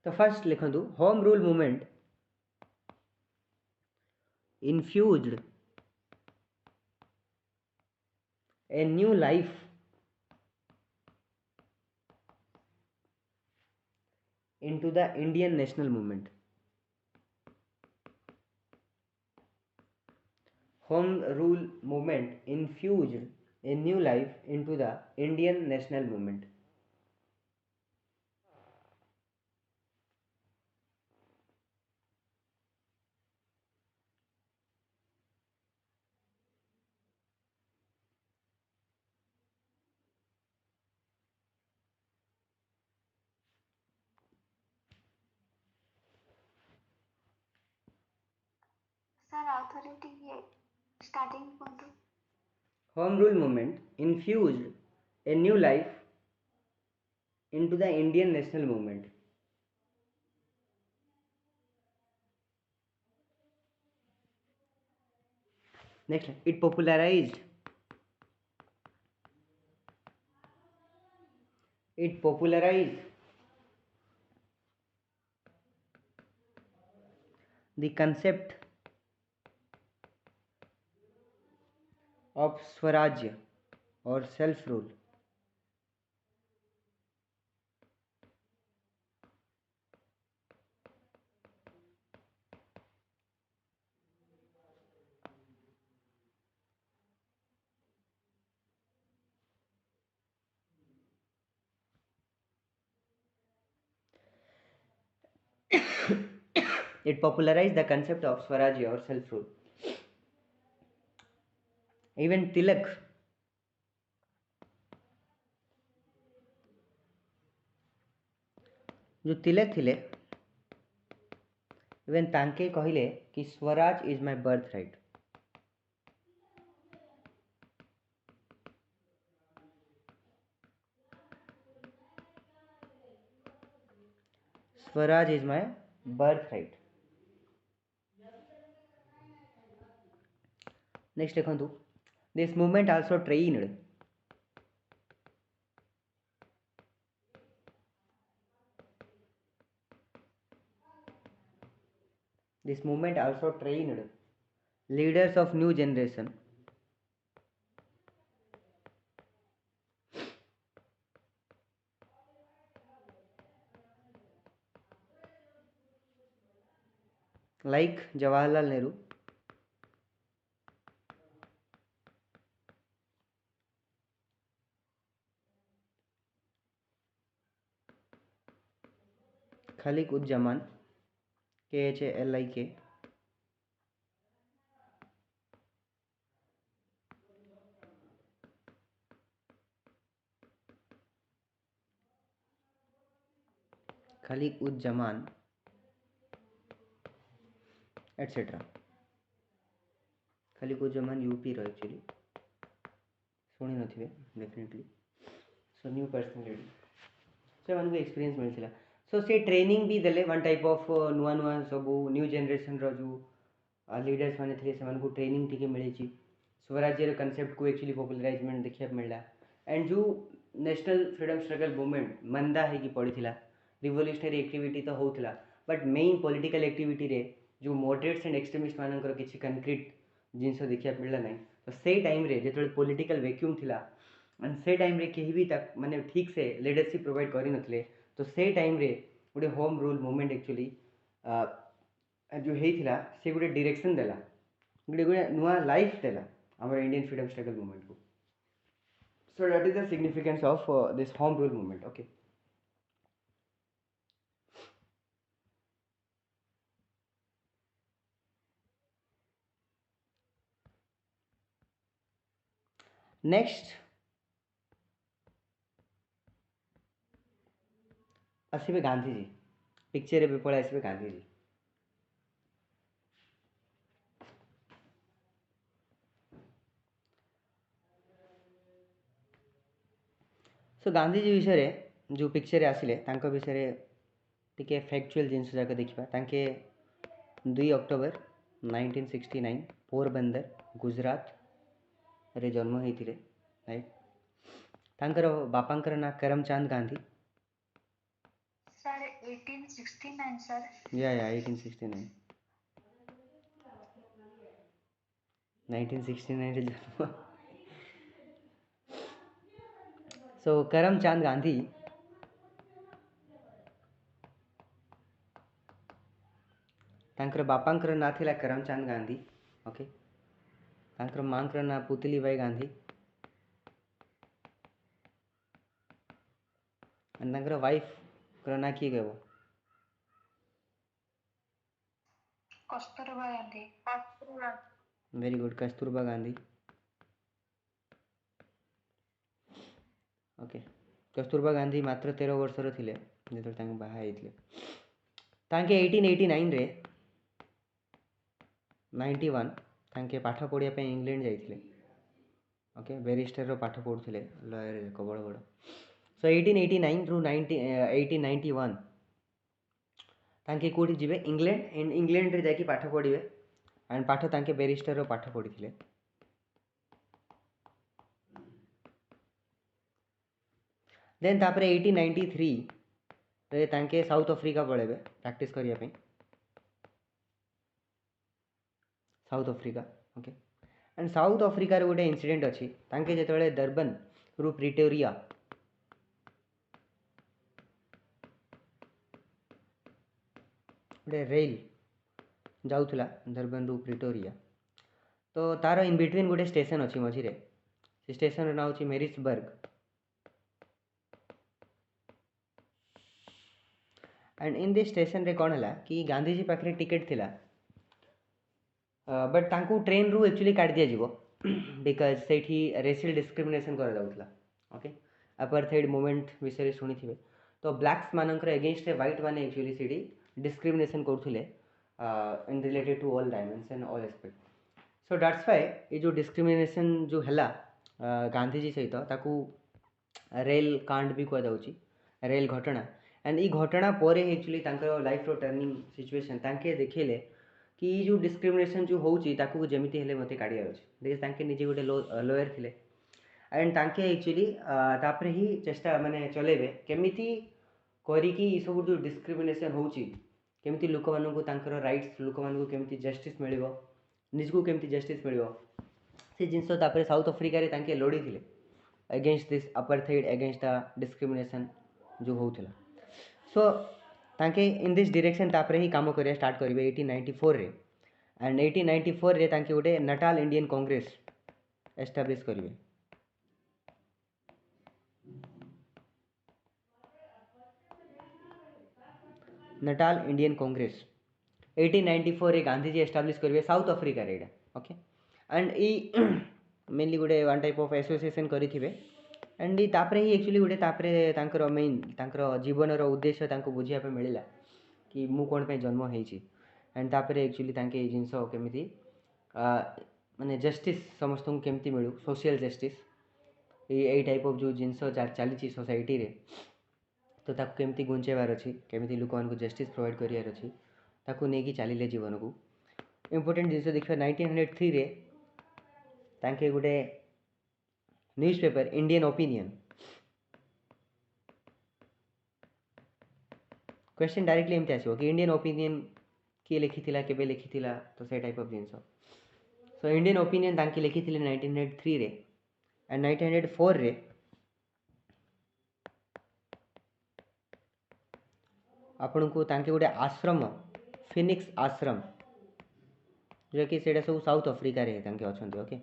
तो फर्स्ट लिखंतु home rule movement infused a new life into the Indian national movement Home rule movement infused a new life into the Indian national movement. Sir authority ये starting कुहतु Home rule movement infused a new life into the Indian national movement. Next, it popularized the concept of Swarajya or self rule. It popularized the concept of Swarajya or self rule. Even Tilak, जो तिलक थिले, even तांके कहिले कि Swaraj is my birthright. Swaraj is my birthright. Next देखो, this movement also trained leaders of new generation like Jawaharlal Nehru, Khalik-uz-Zaman, Khalik, Khalik-uz-Zaman, etc. Khalik-uz-Zaman UP row actually शुणी नथिबे definitely. So new personality से मानक experience मिलथिला. सो से training भी देले one type of नुआ नुआ सब न्यू जनरेशन रो जो लीडर्स माने थे से मानक ट्रेनिंग टिके मिली. स्वराज्य कॉन्सेप्ट को एक्चुअली पॉपुलराइजमेंट देखिया मिलला. एंड जो नेशनल फ्रीडम स्ट्रगल मूवमेंट मंदा है कि पड़ीथिला, रिवोल्यूशनरी एक्टिविटी तो होउथिला, बट मेन पॉलिटिकल एक्टिविटी रे जो मॉडरेट्स एंड एक्सट्रीमिस्ट मानकर किसी कंक्रीट जिनस देखा मिलला नहीं. तो से टाइम रे जो पॉलिटिकल वैक्यूम थिला एंड से टाइम रे केही भी तक माने ठीक से लीडरशिप प्रोवाइड करि नथले. तो से टाइम रे गोटे होम रूल मूवमेंट एक्चुअली जो हेइथिला से गोटे डायरेक्शन देला, गोटे नुआ लाइफ देला हमर इंडियन फ्रीडम स्ट्रगल मूवमेंट को. So that is the significance of this home rule movement. Okay. Next, आसवे गांधी जी. पिक्चर पे पड़े आसवे गांधी जी. सो गांधी जी विषय जो पिक्चर आसिले तांको विषय टिके फैक्चुअल जिनस जाक देखिबा. तांके 2 अक्टोबर 1969 पोरबंदर गुजरात रे जन्म होइथिले. राइट. तांकर बापांकर ना करमचंद गांधी. Sir 1869 sir. या 1869 1969 रे जन्म. सो करमचंद गांधी तांकर बापांकर ना थिला करमचंद गांधी. ओके. तांकर मांकर ना पुतली बाई गांधी एंड तांकर वाइफ ना किए कहब Kasturba Gandhi. Very good Kasturba Gandhi okay Kasturba Gandhi मात्र 13 वर्षर थिले जो बाहा होते तांके 1889 रे 91 तांके पाठ पढ़िया पे इंग्लैंड जाइथिले ओके बैरिस्टर रो पाठ पढ़ुथिले लॉयर को बड़ बड़ सो 1889 रु 1891 तांके कोठी जिवे इंग्लैंड एंड इंग्लैंड रे जाके पाठ पढ़िवे एंड पाठ तांके बैरिस्टर रो पाठ पढ़िथिले देन तापरे 1893 रे तांके साउथ अफ्रीका पळेबे प्रैक्टिस करिया पे south Africa okay and South Africa रे गोटे इंसिडेंट अच्छी तांके जेतेबेले डरबन रु प्रिटोरिया गोटे रेल जाउथला डरबन रु प्रिटोरिया तो तार इन बिटवीन गोटे स्टेशन अच्छी मझिरे से स्टेशन ना होची मेरिसबर्ग एंड इन दिस स्टेशन रे कौन है कि गांधीजी पाखे टिकेट थिला बट तांकू ट्रेन रु एक्चुअली काट दिया जीवो बिकॉज सेठी रेसियल डिस्क्रिमिनेशन करा जाउथला ओके अपार्थाइड मूवमेंट विषय शुणी थे तो ब्लैक्स मानकर एगेंस्ट व्हाइट माने एक्चुअली सेठी डिस्क्रिमिनेशन करथुले in related to all dimensions and all aspect so that's why ये जो डिस्क्रिमिनेशन जो हैला गांधीजी सहित ताकू रेल कांड भी कह जाउची रेल घटना एंड ई घटना पर एक्चुअली तांकर लाइफ रो टर्निंग सिचुएशन तांके देखेले कि जो डिस्क्रिमिनेशन जो होउची ताकू जेमिति हेले मते काढियार अछि देखि तांके निजे गोटे लॉयर थिले एंड तांके एक्चुअली तापरे ही चेष्टा माने चलेबे केमिति करिकी ई सब जो डिस्क्रिमिनेशन होउची केमिति लोक मानकु तांकर राइट्स लोक मानकु केमिति जस्टिस मिलिबो निजकु केमिति जस्टिस मिलिबो से जिंस तापरे साउथ अफ्रीका रे तांके लड़ी थिले against this apartheid against the discrimination जो होउथला सो तांके इन दिस डायरेक्शन तापरे ही काम करिया स्टार्ट करिवे 1894 रे एंड 1894 रे तांके गोटे नटाल इंडियन कांग्रेस एस्टाब्लिश करिवे नटाल इंडियन कांग्रेस 1894 रे गांधीजी एस्टाब्लिश करिवे साउथ अफ्रीका रे ओके एंड ई मेनली गोटे वन टाइप ऑफ एसोसिएशन करिथिबे एंड ई तापरे ही एक्चुअली गोटे तापरे तांकर मेन तांकर जीवन रो उद्देश्य तांको बुझिया पे मिलिला कि मु कोन पे जन्म हेछि एंड तापरे एक्चुअली तांके ए जिंस केमिति माने जस्टिस समस्त को केमिति मिलू social justice A type of जो जिंस चली सोसाइटी रे तो ताको केमिति गुंचेबार अछि केमिति लोक मान को जस्टिस प्रोवाइड करियार अछि ताको नेकी चलीले जीवन को इंपोर्टेंट जिंस देखियो 1903 रे तांके गोटे newspaper Indian opinion question directly एमती आसो कि इंडियन ओपिनियन किए लिखिथिला केबे लिखिथिला तो से टाइप ऑफ जिंस सो इंडियन ओपिनियन तांके लिखिथिले 1903 रे एंड 1904 रे आपण को तांके गोटे आश्रम फिनिक्स आश्रम जो कि सेटा सब साउथ अफ्रीका रे तांके अछंती ओके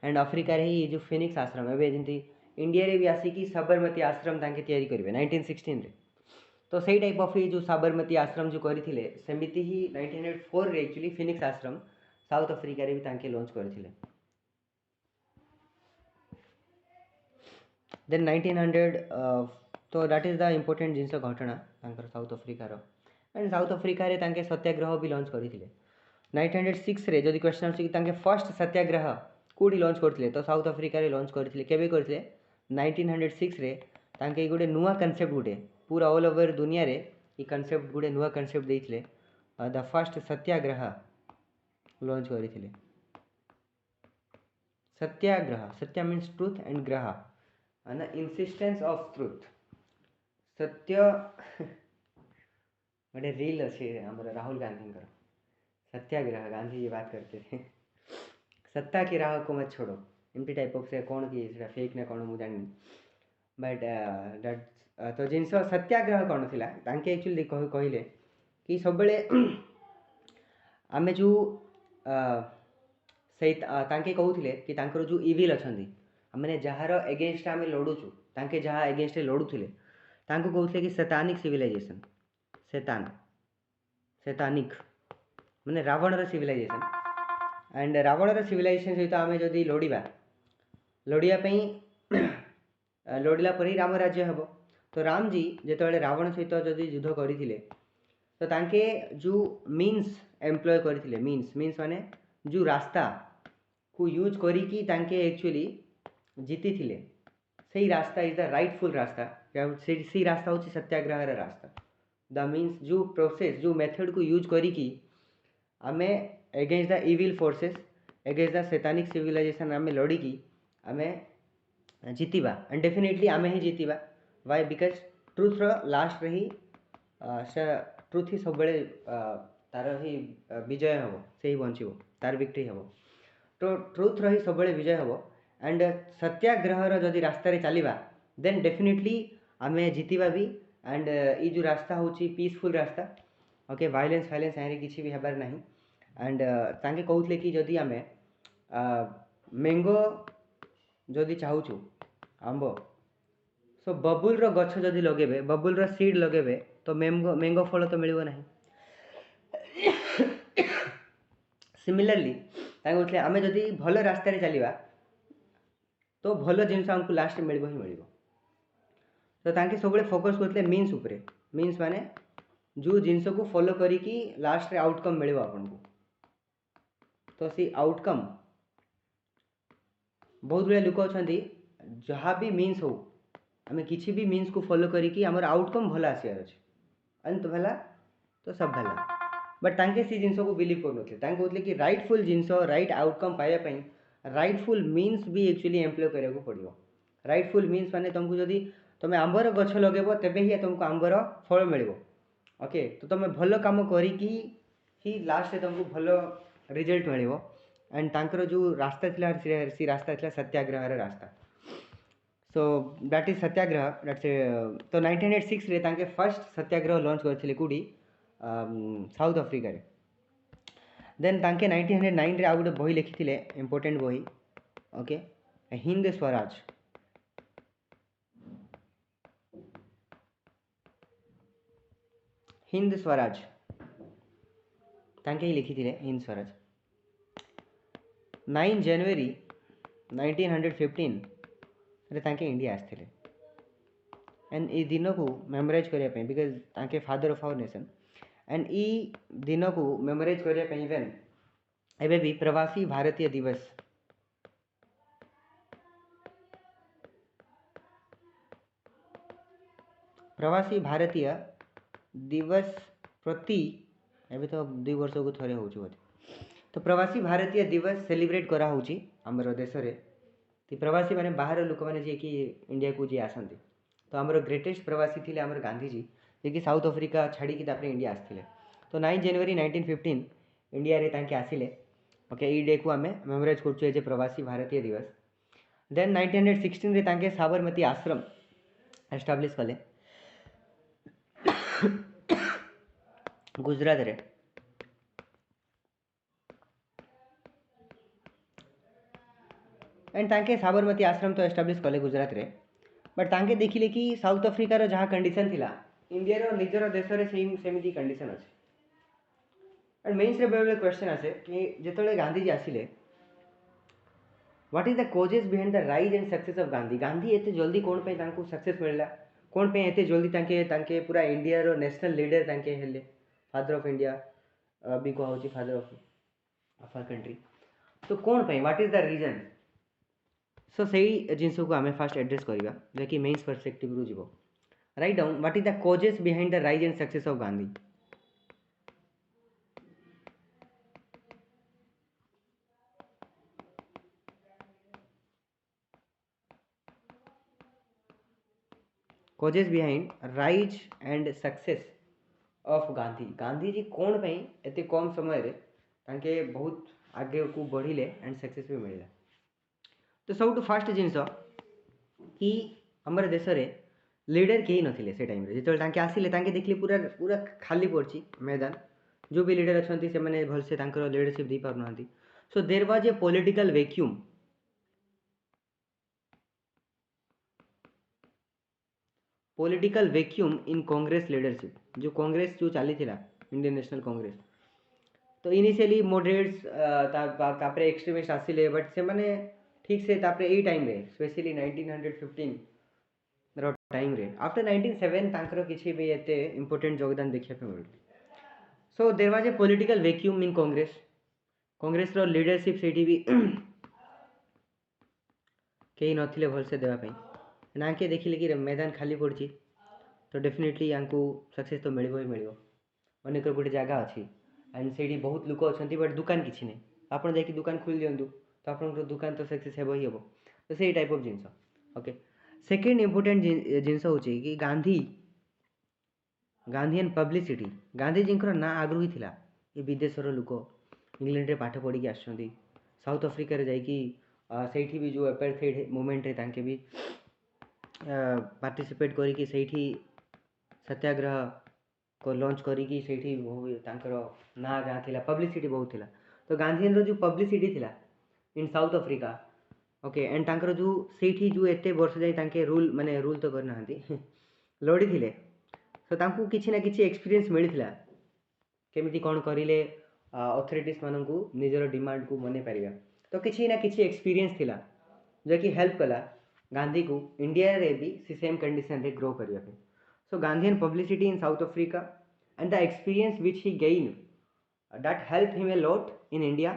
एंड अफ्रीका रे ही जो फिनिक्स आश्रम एबे जेंती इंडिया रे भी आसी कि साबरमती आश्रम तांके तैयारी करिवे 1916 रे तो सही टाइप ऑफ जो साबरमती आश्रम जो करथिले सेमिति ही 1904 रे actually Phoenix Ashram South Africa रे भी तांके लॉन्च करथिले देन 1900 तो दैट इज द इंपोर्टेंट जिंस घटना तांकर साउथ अफ्रीका रो एंड साउथ अफ्रीका रे तांके सत्याग्रह भी लॉन्च करथिले 1906 रे जदि क्वेश्चन अछि कि तांके फर्स्ट सत्याग्रह कोडी लॉन्च करथिले तो साउथ अफ्रीका रे लॉन्च करथिले केबे करथिले 1906 रे तांके गोटे नुवा कांसेप्ट गोटे पूरा ऑल ओवर दुनिया रे ई कांसेप्ट गोटे नुवा कांसेप्ट देथिले द फर्स्ट सत्याग्रह लॉन्च करथिले Satyagraha satya means truth and graha and the insistence of truth सत्य गोटे रील अच्छे हमारे राहुल गांधी सत्याग्रह गांधी जी बात करते थे सत्ता की राह को मत छोड़ो एमती टाइप ऑफ से कौन कि फेक ना कौन मुझे जानी बट तो जिन सत्याग्रह कौन थिला तांके एक्चुअली कहले कि सब बेले आमे जो तांके कहूथिले कि तांकर जो इविल अछंती माने जहार एगेंस्ट आमे लड़ुचु तांके जहा एगेंस्ट लड़ुथिले तांको कहूथिले कि सैतानिक सिविलाइजेशन सैतान सैतानिक माने रावणर सिविलाइजेशन एंड रावणर सिविलाइजेशन सहित आमे जदि लड़िया लड़िला पर ही राम राज्य हेबो। तो राम जी जेतेबेले रावण सहित जदि युद्ध करथिले तो तांके जो मीन्स एम्प्लॉय करथिले मीन्स माने जो रास्ता को यूज करिकी तांके एक्चुअली जीती थिले सही रास्ता इज द राइटफुल रास्ता सही रास्ता होची सत्याग्रह रास्ता। द मीन्स जो प्रोसेस जो मेथड को यूज करिकी आमे against the evil forces against the satanic civilisation आमे लड़िकी आमे जीतिबा एंड डेफिनेटली आमे ही जीतिबा वाई बिकज ट्रुथ लास्ट रही ट्रुथ ही सब बेले तार ही विजय हम से ही बंचो तार विक्ट्री हम तो ट्रुथ रही सब बेले विजय हम एंड सत्याग्रहर जदि रास्तार चलवा देन डेफिनेटली आमे जीतिबा भी एंड ये जो रास्ता होची पीसफुल रास्ता ओके वायलेंस फाइलेंस यहाँ किसी भी हबार नहीं एंड तांके कहूथिले कि जदि आमे मैंगो जदि चाहूचु आंब सो बबुल रो गछ जदि लगेबे बबुल रो सीड लगेबे तो मैंगो फल तो मिलबो नहीं। सिमिलरली तांके कहूथिले आमे जदि भल रास्तार चलवा तो भल जिनस हमको लास्ट मिलबो ही मिलबो। तो तांके सब फोकस करते मीन्स उपरे मीन्स माने जो जिनस को फॉलो करिकी लास्ट रे आउटकम मिलबो आपन को। तो सी आउटकम बहुत गुड़ा लोक अच्छा जहाँ भी मीन्स हो आम किसी भी मीन्स को फॉलो करिकी हमर आउटकम भल आसार अच्छे अंत भला तो सब भला बट तांके सी जिनस को बिलीव करनथले तांके कहते कि राइटफुल जिनस राइट आउटकम पाइबा राइटफुल मीन्स भी एक्चुअली एम्प्लॉय करा पड़ो। राइटफुल मीन्स माने तुमको जदि तुम आंबर गछ लगेब तेबे ही तुमको आंबर फल मिल ओके। तो तुम भल कम करिकी ही लास्ट तुमको भल रिजल्ट मिल एंड तांकर जो रास्ता थिला सी रास्ता थिला सत्याग्रह रास्ता। सो दैट इज सत्याग्रह दैट्स तो 1906 रे तांके फर्स्ट सत्याग्रह लॉन्च करथिले कुडी साउथ अफ्रीका रे। देन तांके 1909 रे आ गोटे बही लिखिथिले इंपोर्टेंट बही ओके हिंद स्वराज हिंद स्वराज तांके ही लिखिथिले हिंद स्वराज 9 जनवरी 1915 रे तांके इंडिया आसथिले एंड ई दिन को मेमोराइज करिया पे बिकॉज तांके father of our nation and ई दिन को मेमोराइज करिया पे इवेन एबे भी प्रवासी भारतीय दिवस प्रवासी भारतीय दिवस प्रति एबे तो 2 वर्ष को थरे होउछ बोले तो प्रवासी भारतीय दिवस सेलिब्रेट करा होउची हमर देश रे। तो प्रवासी माने बाहर लोक माने जे कि इंडिया को जे आसंती तो हमर ग्रेटेस्ट प्रवासी थिले हमर गांधी जी जे कि साउथ अफ्रीका छाड़ी कि तापरे इंडिया आसथिले। तो 9 जनवरी 1915 इंडिया रे तांके आसिले ओके ई डे को आमे मेमोराइज करछु एज ए प्रवासी भारतीय दिवस। देन 1916 रे तांके साबरमती आश्रम एस्टाब्लिश कले गुजरात रे एंड तांके साबरमती आश्रम तो एस्टाब्लिश कले गुजरात रे बट तांके देखिले कि साउथ अफ्रीका रो जहाँ कंडीशन थिला इंडिया रो निजर देश रे सेमिति कंडीशन अछि एंड मेन्स रे बेले क्वेश्चन आसे कि जेतले गांधी जी आसिले what is the causes behind the rise and success of Gandhi Gandhi एते जल्दी कोन पे तांको सक्सेस मिलला कोन पे एते जल्दी तांके पूरा इंडिया रो नेशनल लीडर तांके हेले फादर ऑफ इंडिया भी को होची फादर ऑफ आवर कंट्री। तो कोन पे व्हाट इज द रीजन सो सही जिनस को आम फास्ट एड्रेस करवा जैकि मेन्स परस्पेक्टिव रू जीवो write down what is the causes behind the rise and success of Gandhi. Causes behind rise and success of Gandhi Gandhi ji कौन पे एते कम समय रे तांके बहुत आगे को बढ़िले एंड सक्सेस भी मिलला। तो सब फास्ट जिनस कि हमर देश रे लीडर कहीं नथिले से टाइम रे जेतल तांके आसिले तांके देखली पूरा पूरा खाली पड़ची मैदान जो भी लीडर अछंती से माने भल से तांकर लीडरशिप दी पार नहंती So there was a political vacuum. Political vacuum in Congress leadership. जो कांग्रेस जो चली थिला इंडियन नेशनल कांग्रेस, तो इनिशियली मॉडरेट्स तापरे एक्सट्रीमिस्ट आसिले, बट से माने ठीक से तापरे एई टाइम रे स्पेशली 1915 रो टाइम रे आफ्टर 1907 तांकर किछि भी एते इंपोर्टेंट योगदान देखिया पे मिल. So there was a political vacuum in Congress. Congress रो लीडरशिप सेठी भी केही नथिले भलसे देवा पई. नाके देखिले कि मैदान खाली पड़छि, तो डेफिनेटली यांकू सक्सेस तो मिलिबो ही मिलिबो. अनेक गोटे जगह अच्छी एंड से बहुत लोक अच्छा, बट दुकान किसी नहीं. आप दुकान खोल दिंतु तो आप दुकान तो सक्सेस हे ही हे. तो से टाइप ऑफ जिनस. ओके, सेकेंड इंपोर्टेंट जिनस हूँ कि गांधी एंड पब्लिसिटी. गांधीजी ना आगु ही थिला ये विदेशर लोक इंग्लैंड रे पाठ पढ़ी आसुँच, साउथ अफ्रिका रे जाइकी सेठी भी जो एपार्थाइड मूवमेंट रे तांके भी पार्टिसिपेट करिकी सेठी सत्याग्रह को लॉन्च करिकी सेठी तांकर ना जहाँ थिला पब्लिसिटी बहुत थिला. तो गांधीन रो जो पब्लिसिटी थिला इन साउथ अफ्रिका, ओके, एंड तांकर जो सेठी जो एते वर्ष जाई तांके रूल माने रूल तो करना हंती लड़ी थिले. तो तांको किछि ना किछि एक्सपीरियंस मिलिथिला केमिति कोन करिले अथॉरिटीज माननकू निजर डिमांड को मने पारिबा. तो किछि ना किछि एक्सपीरियंस थिला जो कि हेल्प कला गांधी को इंडिया रे भी सी सेम कंडीशन रे ग्रो करिया पे. So Gandhian publicity in South Africa and the experience which he gained that helped him a lot in India,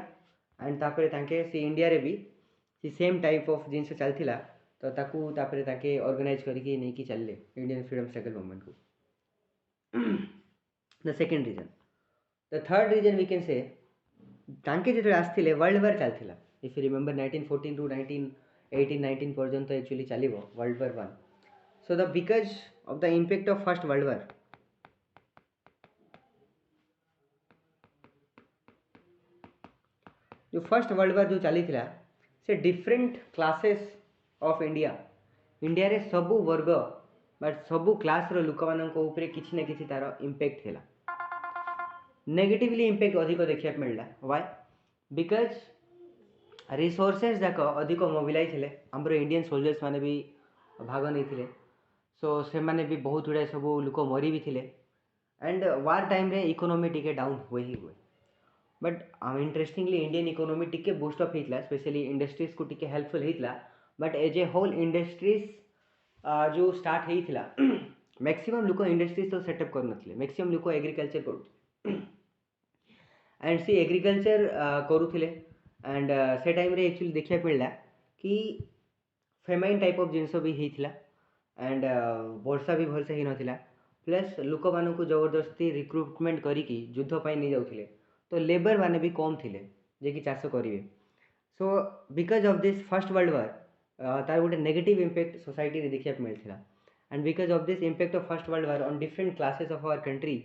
and तापरे तांके सी इंडिया रे भी सी सेम टाइप ऑफ जिनस चलथिला. तो ताकू तापरे ताके ऑर्गेनाइज करके नहीं कि चलले इंडियन फ्रीडम स्ट्रगल मूवमेंट को. The second reason. The third reason we can say तांके जेते आस्थिले वर्ल्ड वार चलथिला. इफ यू रिमेंबर 1914 टू 1918-19 पर्यंत एक्चुअली चलिबो world war 1. So the because of the impact of first world war, जो first world वार जो चली थिला से डिफरेंट क्लासेस ऑफ इंडिया रे सबु वर्ग बट सबु क्लास रो लोक मानन को ऊपर किछि ना किछि तार इम्पैक्ट थिला. नेगेटिवली इम्पैक्ट अधिक देखिया मिलला. व्हाई? बिकॉज रिसोर्सेस जाक अधिक मोबिलाइज थिले. हमरो इंडियन सोल्जर्स माने भी भाग नहीं थिले. सो से माने भी बहुत गुड़ाए सब लोक मरी भी थिले. एंड वार टाइम रे इकोनॉमी टिके डाउन हुए ही हुए. बट इंटरेस्टिंगली इंडियन इकोनॉमी टिके बूस्ट अप होता, स्पेशली इंडस्ट्रीज को टिके हेल्पफुल होता. But as a whole industries जो स्टार्ट होता मैक्सिमम लोक इंडस्ट्रीज तो सेटअप कर नथिले. मैक्सिमम लोक एग्रीकल्चर करूथिले एंड सी एग्रीकल्चर करूथिले. एंड से टाइम रे एक्चुअली देखिया मिलला कि फेमाइन टाइप ऑफ जिनस भी होता एंड वर्षा भी भलसे ही नथिला. प्लस लोक मानू जबरदस्ती रिक्रुटमेंट करिकी युद्ध पाई नहीं जाउथिले. तो लेबर माने भी कम थिले जे कि चाष करिवे. So because of this first world war तार गोटे नेगेटिव इम्पैक्ट सोसाइटी रे देखिया मिलथिला. And because of this impact of first world war on different classes of our country,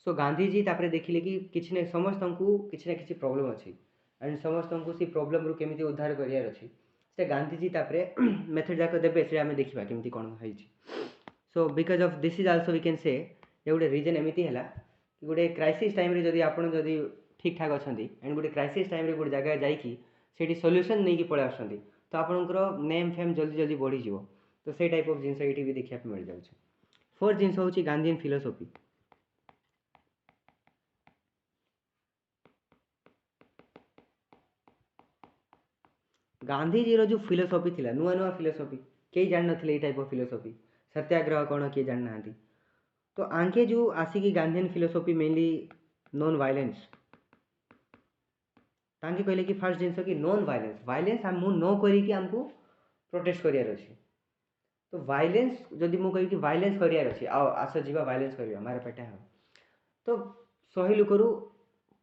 so Gandhiji तापरे देखिले कि किछि ने समस्तंकु किछि ना किछि प्रॉब्लम अछि एंड समस्तंकु सी प्रॉब्लम रु केमिति उद्धार करियार अछि से गांधीजी तापरे मेथड जाक देबे से आमे देखिबा केमिति कोन होइछि. So because of this is also we can say ये गोटे रीजन एमिति हैला कि गोटे क्राइसिस टाइम रे जदि आपण जदि ठीक ठाक अछंती एंड गोटे क्राइसिस टाइम रे गोटे जगह जाइकी सेठी सॉल्यूशन नहीं कि पळे आछंती तो आपणकर नेम फेम जल्दी जल्दी बढ़ी जीवो. तो से टाइप ऑफ जिनस एठी भी देखिया मिल जाउछ. फोर्थ जिनस होची गांधीयन फिलोसॉफी. गांधीजी रो जो फिलोसॉफी थिला नुआ नुआ फिलोसॉफी कई जान नथिले a type of philosophy. Satyagraha कौन किए जान ना. तो आंके जो आसिकी Gandhian philosophy mainly non violence तांके कहले कि फर्स्ट जिनस कि नॉन वायलेंस. वायलेंस हम नो करी कि हमको प्रोटेस्ट करियार अछि. तो वायलेंस जदि मु कहि कि वायलेंस करियार अछि आ आस जीवा वायलेंस करिया मारे पेटा हो तो सही लोकरू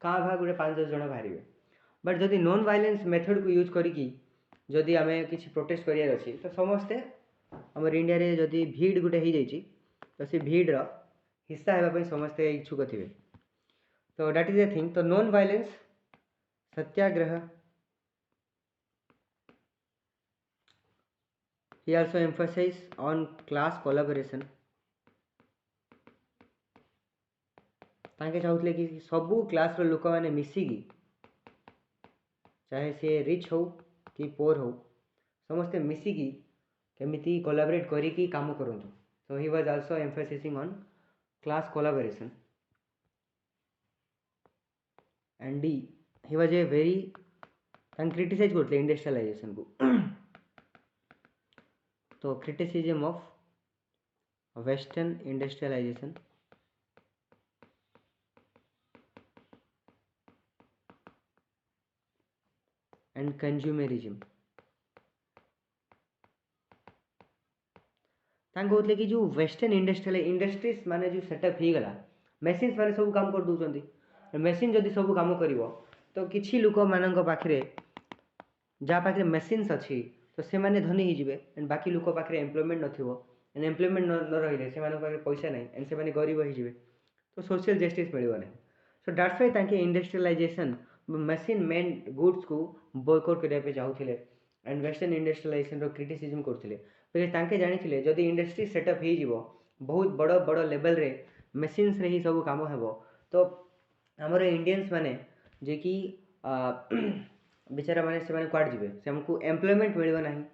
का भाग गोटे 5-10 जण बाहरिबे. बट जदि नॉन वायलेंस मेथड को यूज करिकी जदि आमे किछि प्रोटेस्ट करियार अछि तो समस्ते हमर इंडिया रे जदि भीड़ गोटे हो जाइछि तो से भीड़ रो हिस्सा हेबा पई समस्ते इच्छुक थिबे. तो दैट इज ए थिंग. तो non violence, Satyagraha. He also emphasized on class collaboration. तांके चाहूले कि सबू क्लास रो लोक माने मिसिकी चाहे सी रिच हो कि पोर हो समस्ते मिसिकी केमिति कोलाबरेट करिकी काम करंतु so he was also emphasising on class collaboration and the he was a very criticise करते इंडस्ट्रियलाइजेशन को तो criticism of western industrialisation and consumerism कहते कि जो वेस्टर्न इंडस्ट्रीज माने जो सेटअप हो गला मेसिन्स माने सब काम कर दउचंदी मेसिन जदि सब काम करिवो तो किछि लोक मानक पाखरे जहाँ पाखे मेसिन्स अच्छी तो से माने धनी ही जिवे एंड बाकी लोक पाखरे एम्प्लॉयमेंट नथिवो एंड एम्प्लॉयमेंट न रहिले से मानक पाखरे पैसा नहीं एंड से माने गरीब ही जिवे तो सोशल जस्टिस मिलिबो नहीं सो दैट्स व्हाई तांके इंडस्ट्रियलाइजेशन मशीन मेड गुड्स को बॉयकॉट करबा पे चाहूथिले एंड वेस्टर्न इंडस्ट्रियलाइजेशन रो क्रिटिसिज्म करथिले बिकॉज तांके जानिथिले जदि इंडस्ट्री सेटअप हो जिवो बहुत बड़ बड़ लेवल रे मशीन्स रे ही सब काम हेबो तो हमर इंडियंस माने जे कि बेचारा माने से माने क्वाड जिवे से हमको एम्प्लॉयमेंट मिलिबो नाही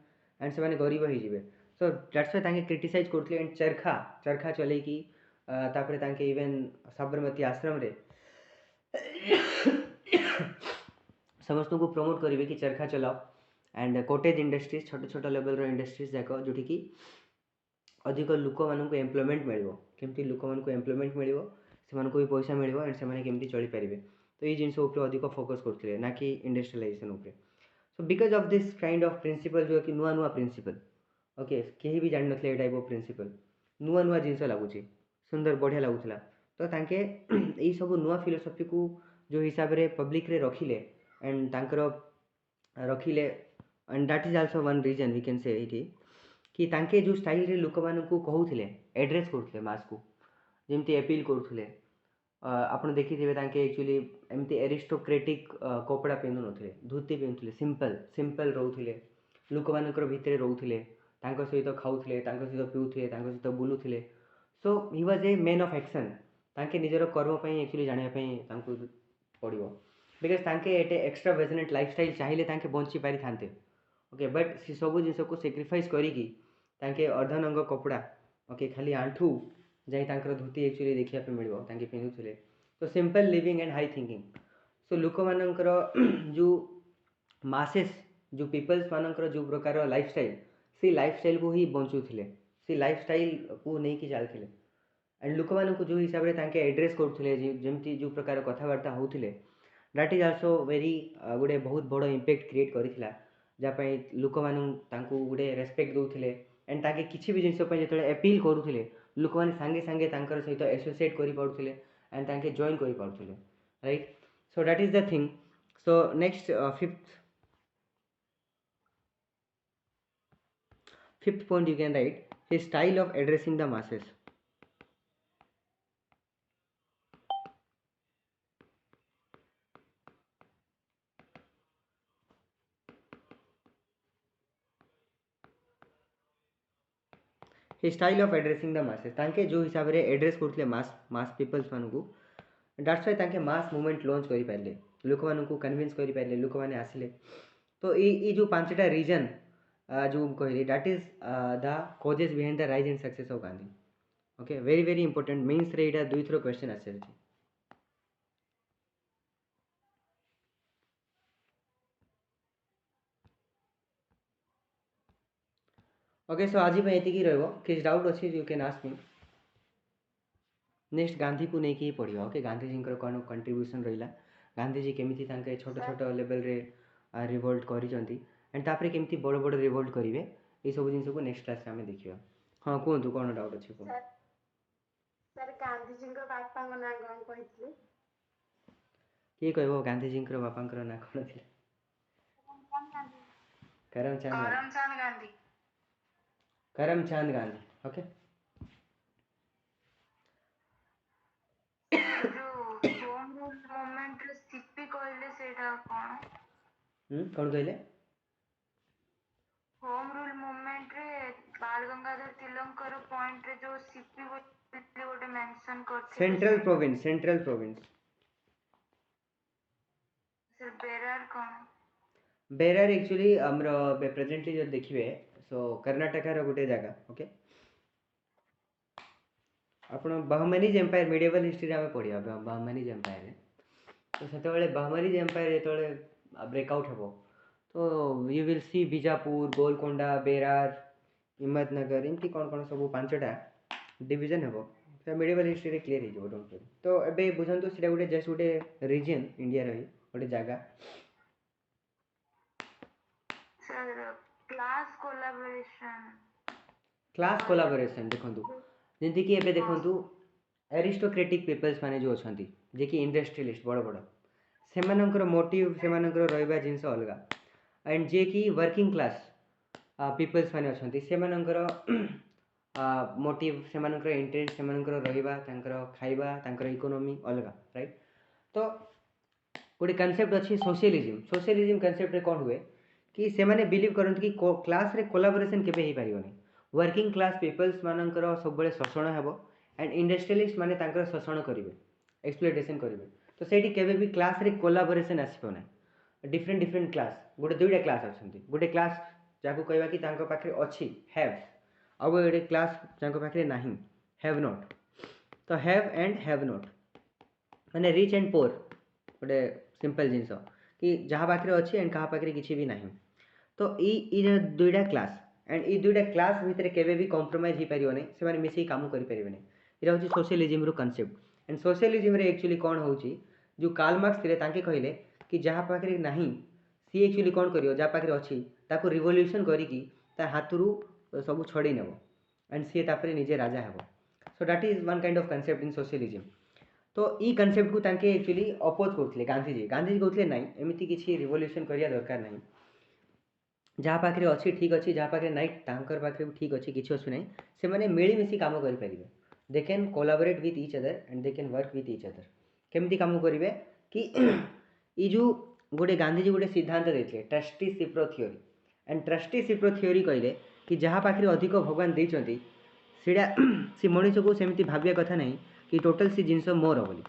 एंड से माने गरीब ही जिवे सो दैट्स व्हाई तांके क्रिटिसाइज करथिले एंड चरखा चले कि तापरे तांके इवन साबरमती आश्रम रे समस्त को प्रमोट करेंगे कि चरखा चलाओ एंड कॉटेज इंडस्ट्रीज छोट छोट लेवल रो इंडस्ट्रीज जाक जोठी कि अधिक लोक मानक एम्प्लॉयमेंट मिलिबो केमती लोक मानक एम्प्लॉयमेंट मिलिबो से मानक भी पैसा मिलिबो एंड से माने केमती चली पारिबे तो ये जिनस ऊपर अधिक फोकस करथिले ना कि इंडस्ट्रियलाइजेशन ऊपर so because of this kind of principle जो कि नुआ नुआ प्रिंसिपल ओके कहीं भी जान नथले ए टाइप ऑफ प्रिंसिपल नुआ नुआ जिनस लागुची सुंदर बढ़िया लागुला तो तांके एई सब नुआ फिलोसफी को जो हिसाब रे पब्लिक रे रखिले एंड तांकर रखिले and that is also one reason we can say it कि तांके जो स्टाइल रे लोक मानकू कहउथिले एड्रेस करथिले मास को जेमती अपील करथिले आपण देखिथिबे तांके एक्चुअली एमती एरिस्टोक्रेटिक कपड़ा पिंधु नथिले धोती पिंधुले सिंपल रहउथिले लोक मानकर भितरे रहउथिले तांको सहित खाउथिले तांको सहित पिउथिले तांको सहित बुलुथिले so he was a man of action तांके निजर कर्म पई एक्चुअली जानिया पई तांको पड़िबो बिकॉज तांके एटे एक्स्ट्रा वेजनेट लाइफस्टाइल चाहिए तांके बंची पारि थांते ओके बट से सब जिनस को सैक्रिफाइस करिकी तांके अर्धनंग कपड़ा ओके खाली आंठू जाई तांकर धोती एक्चुअली देखिया पे मिलिबो तांके पिंधुथिले तो simple living and high thinking so लोक मानकर जो मासेस जो पीपल्स मानकर जो प्रकार लाइफस्टाइल से लाइफस्टाइल को ही बंचुथिले से लाइफस्टाइल को नहीं कि चलथिले एंड लोक मानक जो हिसाब रे तांके एड्रेस करथुले जेमती जो प्रकार कथावार्ता होउथिले दैट इज आल्सो वेरी गोटे बहुत बड़ इम्पैक्ट क्रिएट करिथिला जापाई लोक मानू तांको गोटे रेस्पेक्ट दउथिले एंड ताके किछि भी जिंस पे जतले अपील करूथिले लोक माने संगे संगे तांकर सहित एसोसिएट करि पाउथिले एंड तांके जॉइन करि पाउथिले right so that is the thing so next fifth point you can write his style of addressing the masses his style of addressing the masses तांके जो हिसाब रे एड्रेस करथले मास पीपल्स मानकू दैट्स व्हाई तांके mass movement launch करि पारले लोक मानकू कन्विंस करि पारले लोक माने आसिले तो ई जो पांचटा रीजन जो कहली that is the causes behind the rise and success of Gandhi okay very very important means रे एटा दुई थरो क्वेश्चन आसे ओके सो आज ये रहो किस डाउट अच्छी you can ask me next Gandhi को नहीं पढ़ा ओके गांधीजी कौन कंट्रीब्यूशन रहा गांधीजी केमी छोट छोट लेवल रे रिवोल्ट करिसेंती एंड तापर केमती बड़ बड़ रिवोल्ट करेंगे ये सब जिन को नेक्स्ट क्लास में देखिए हाँ कहतु कौन डाउट अच्छे कह सर गांधीजी बापा ना कौन कहते किए कह गांधीजी बापा ना कौन थे करमचंद गांधी ओके कौन कहले होम रूल मूवमेंट रे बाल गंगाधर तिलक रो पॉइंट रे जो सीपी गोटे मेंशन करथे सेंट्रल प्रोविंस सर बेरार कौन बेरार एक्चुअली आमर प्रेजेंटली जो देखिए सो कर्णाटकार गोटे जगह ओके ଆପଣ ବାହମାନିଜ ଏମ୍ପାୟାର ମିଡିଏଭାଲ ହିଷ୍ଟ୍ରିରେ ଆମେ ପଢ଼ିବା ବାହମାନିଜ ଏମ୍ପାୟାରରେ ତ ସେତେବେଳେ ବାହମାନିଜ ଏମ୍ପାୟାର ଯେତେବେଳେ ବ୍ରେକଆଉଟ୍ ହେବ ତ you will see Bijapur Golconda Berar Himmatnagar ଏମିତି କ'ଣ କ'ଣ ସବୁ 5ଟା ଡିଭିଜନ୍ ହେବ ସେ ମିଡିଏଭାଲ ହିଷ୍ଟ୍ରିରେ କ୍ଲିୟର ହେଇଯିବ ଡୋଣ୍ଟ ୱରି। ତ ଏବେ ବୁଝନ୍ତୁ ସେଇଟା ଗୋଟେ ଜଷ୍ଟ ଗୋଟେ ରିଜିଅନ୍ ଇଣ୍ଡିଆର ହିଁ ଗୋଟେ ଜାଗା। Sir class collaboration class collaboration देखंतु जेंति कि एबे देखंतु एरिस्टोक्रेटिक पीपल्स माने जो अछंती जे कि इंडस्ट्रियलिस्ट बड़ बड़ सेमानंकर मोटिव सेमानंकर रहइबा जिंस अलगा एंड जे कि वर्किंग क्लास पीपल्स माने अछंती सेमानंकर मोटिव सेमानंकर इंटरेस्ट सेमानंकर रहइबा तांकर खाइबा तांकर इकोनॉमी अलगा राइट। तो गोटे कांसेप्ट अछि सोशलिज्म सोशलिज्म कांसेप्ट रे कोन हुए कि सेमाने बिलीव करंत कि क्लास रे कोलाबोरेशन केबे ही पारिबोनी वर्किंग क्लास पीपल्स मानकर सब बड़े शोषण हेबो एंड इंडस्ट्रियलिस्ट माने तांकर शोषण करिवे एक्सप्लॉयटेशन करिवे तो सेठी केबे भी क्लास रे कोलाबोरेशन आसीबो नै डिफरेंट डिफरेंट क्लास गोटे दुईटा क्लास अछंती गोटे क्लास जाको कहबा कि तांको पाखरे अछि हैव आ गोटे क्लास जाको पाखरे नाही हैव नॉट। तो हैव एंड हैव नॉट माने रिच एंड पोर गोटे सिंपल जिंस कि जहाँ पाखरे अछि एंड कहाँ पाखरे किछि भी नाही। तो ई दुईटा क्लास एंड ई दुईटा क्लास भितर केबे भी कॉम्प्रोमाइज ही परियो नै से माने मिसी काम करि परिबे नै इरा होची सोशलिज्म रो कांसेप्ट एंड सोशलिज्म रे एक्चुअली कोन होची जो कार्ल मार्क्स थिले तांके कहिले कि जहाँ पाखरे नाही सी एक्चुअली कोन करियो जहाँ पाखरे अछि ताको रिवोल्यूशन करी कि ता हाथुरु सब छड़ी नेबो एंड सी तापरे निजे राजा हेबो। सो that is one kind of concept in socialism. तो ई कांसेप्ट को तांके एक्चुअली अपोज करथिले गांधीजी कहथिले नाही एमिति किछि रिवोल्यूशन करिया दरकार नाही जहाँ पाखरे अच्छी ठीक अच्छी जहाँ पाखरे नाई तांकर पाखरे भी ठीक अच्छी किसी असु नहीं से माने मिलीमिशी काम करें they can collaborate with each other and they can work with each other केमती काम करेंगे कि ई जो गोटे गांधीजी गोटे सिद्धांत देते trusteeship theory and trusteeship theory कहले कि जहाँ पाखरे अधिक भगवान देइचंती सेटा से मनुष्य को सेमती भाबिया कथा नहीं कि टोटल से जिनस मोर बोली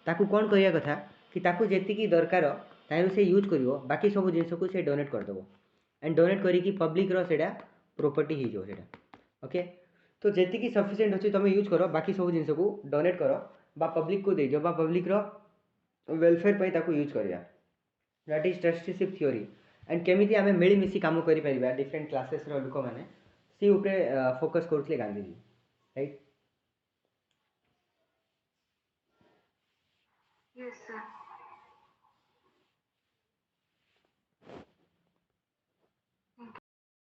ताकू कौन करिया कथा कि ताकू जेतिकी दरकार ताइरो से यूज करिवो बाकी सब जिनस को से डोनेट कर देबो एंड डोनेट करी पब्लिक रो सेटा प्रॉपर्टी ही जो सेटा ओके। तो जेतिकी सफिशिएंट अछि तुम यूज करो बाकी सब जिनस को डोनेट करो बा पब्लिक को दे जो बा पब्लिक रो वेलफेयर पई ताकू यूज करिया that is trusteeship theory and केमिति आमे मिली मिसी काम करि परिबा डिफरेंट क्लासेस रो लोक माने सी ऊपर फोकस करथले गांधीजी राइट। Yes sir.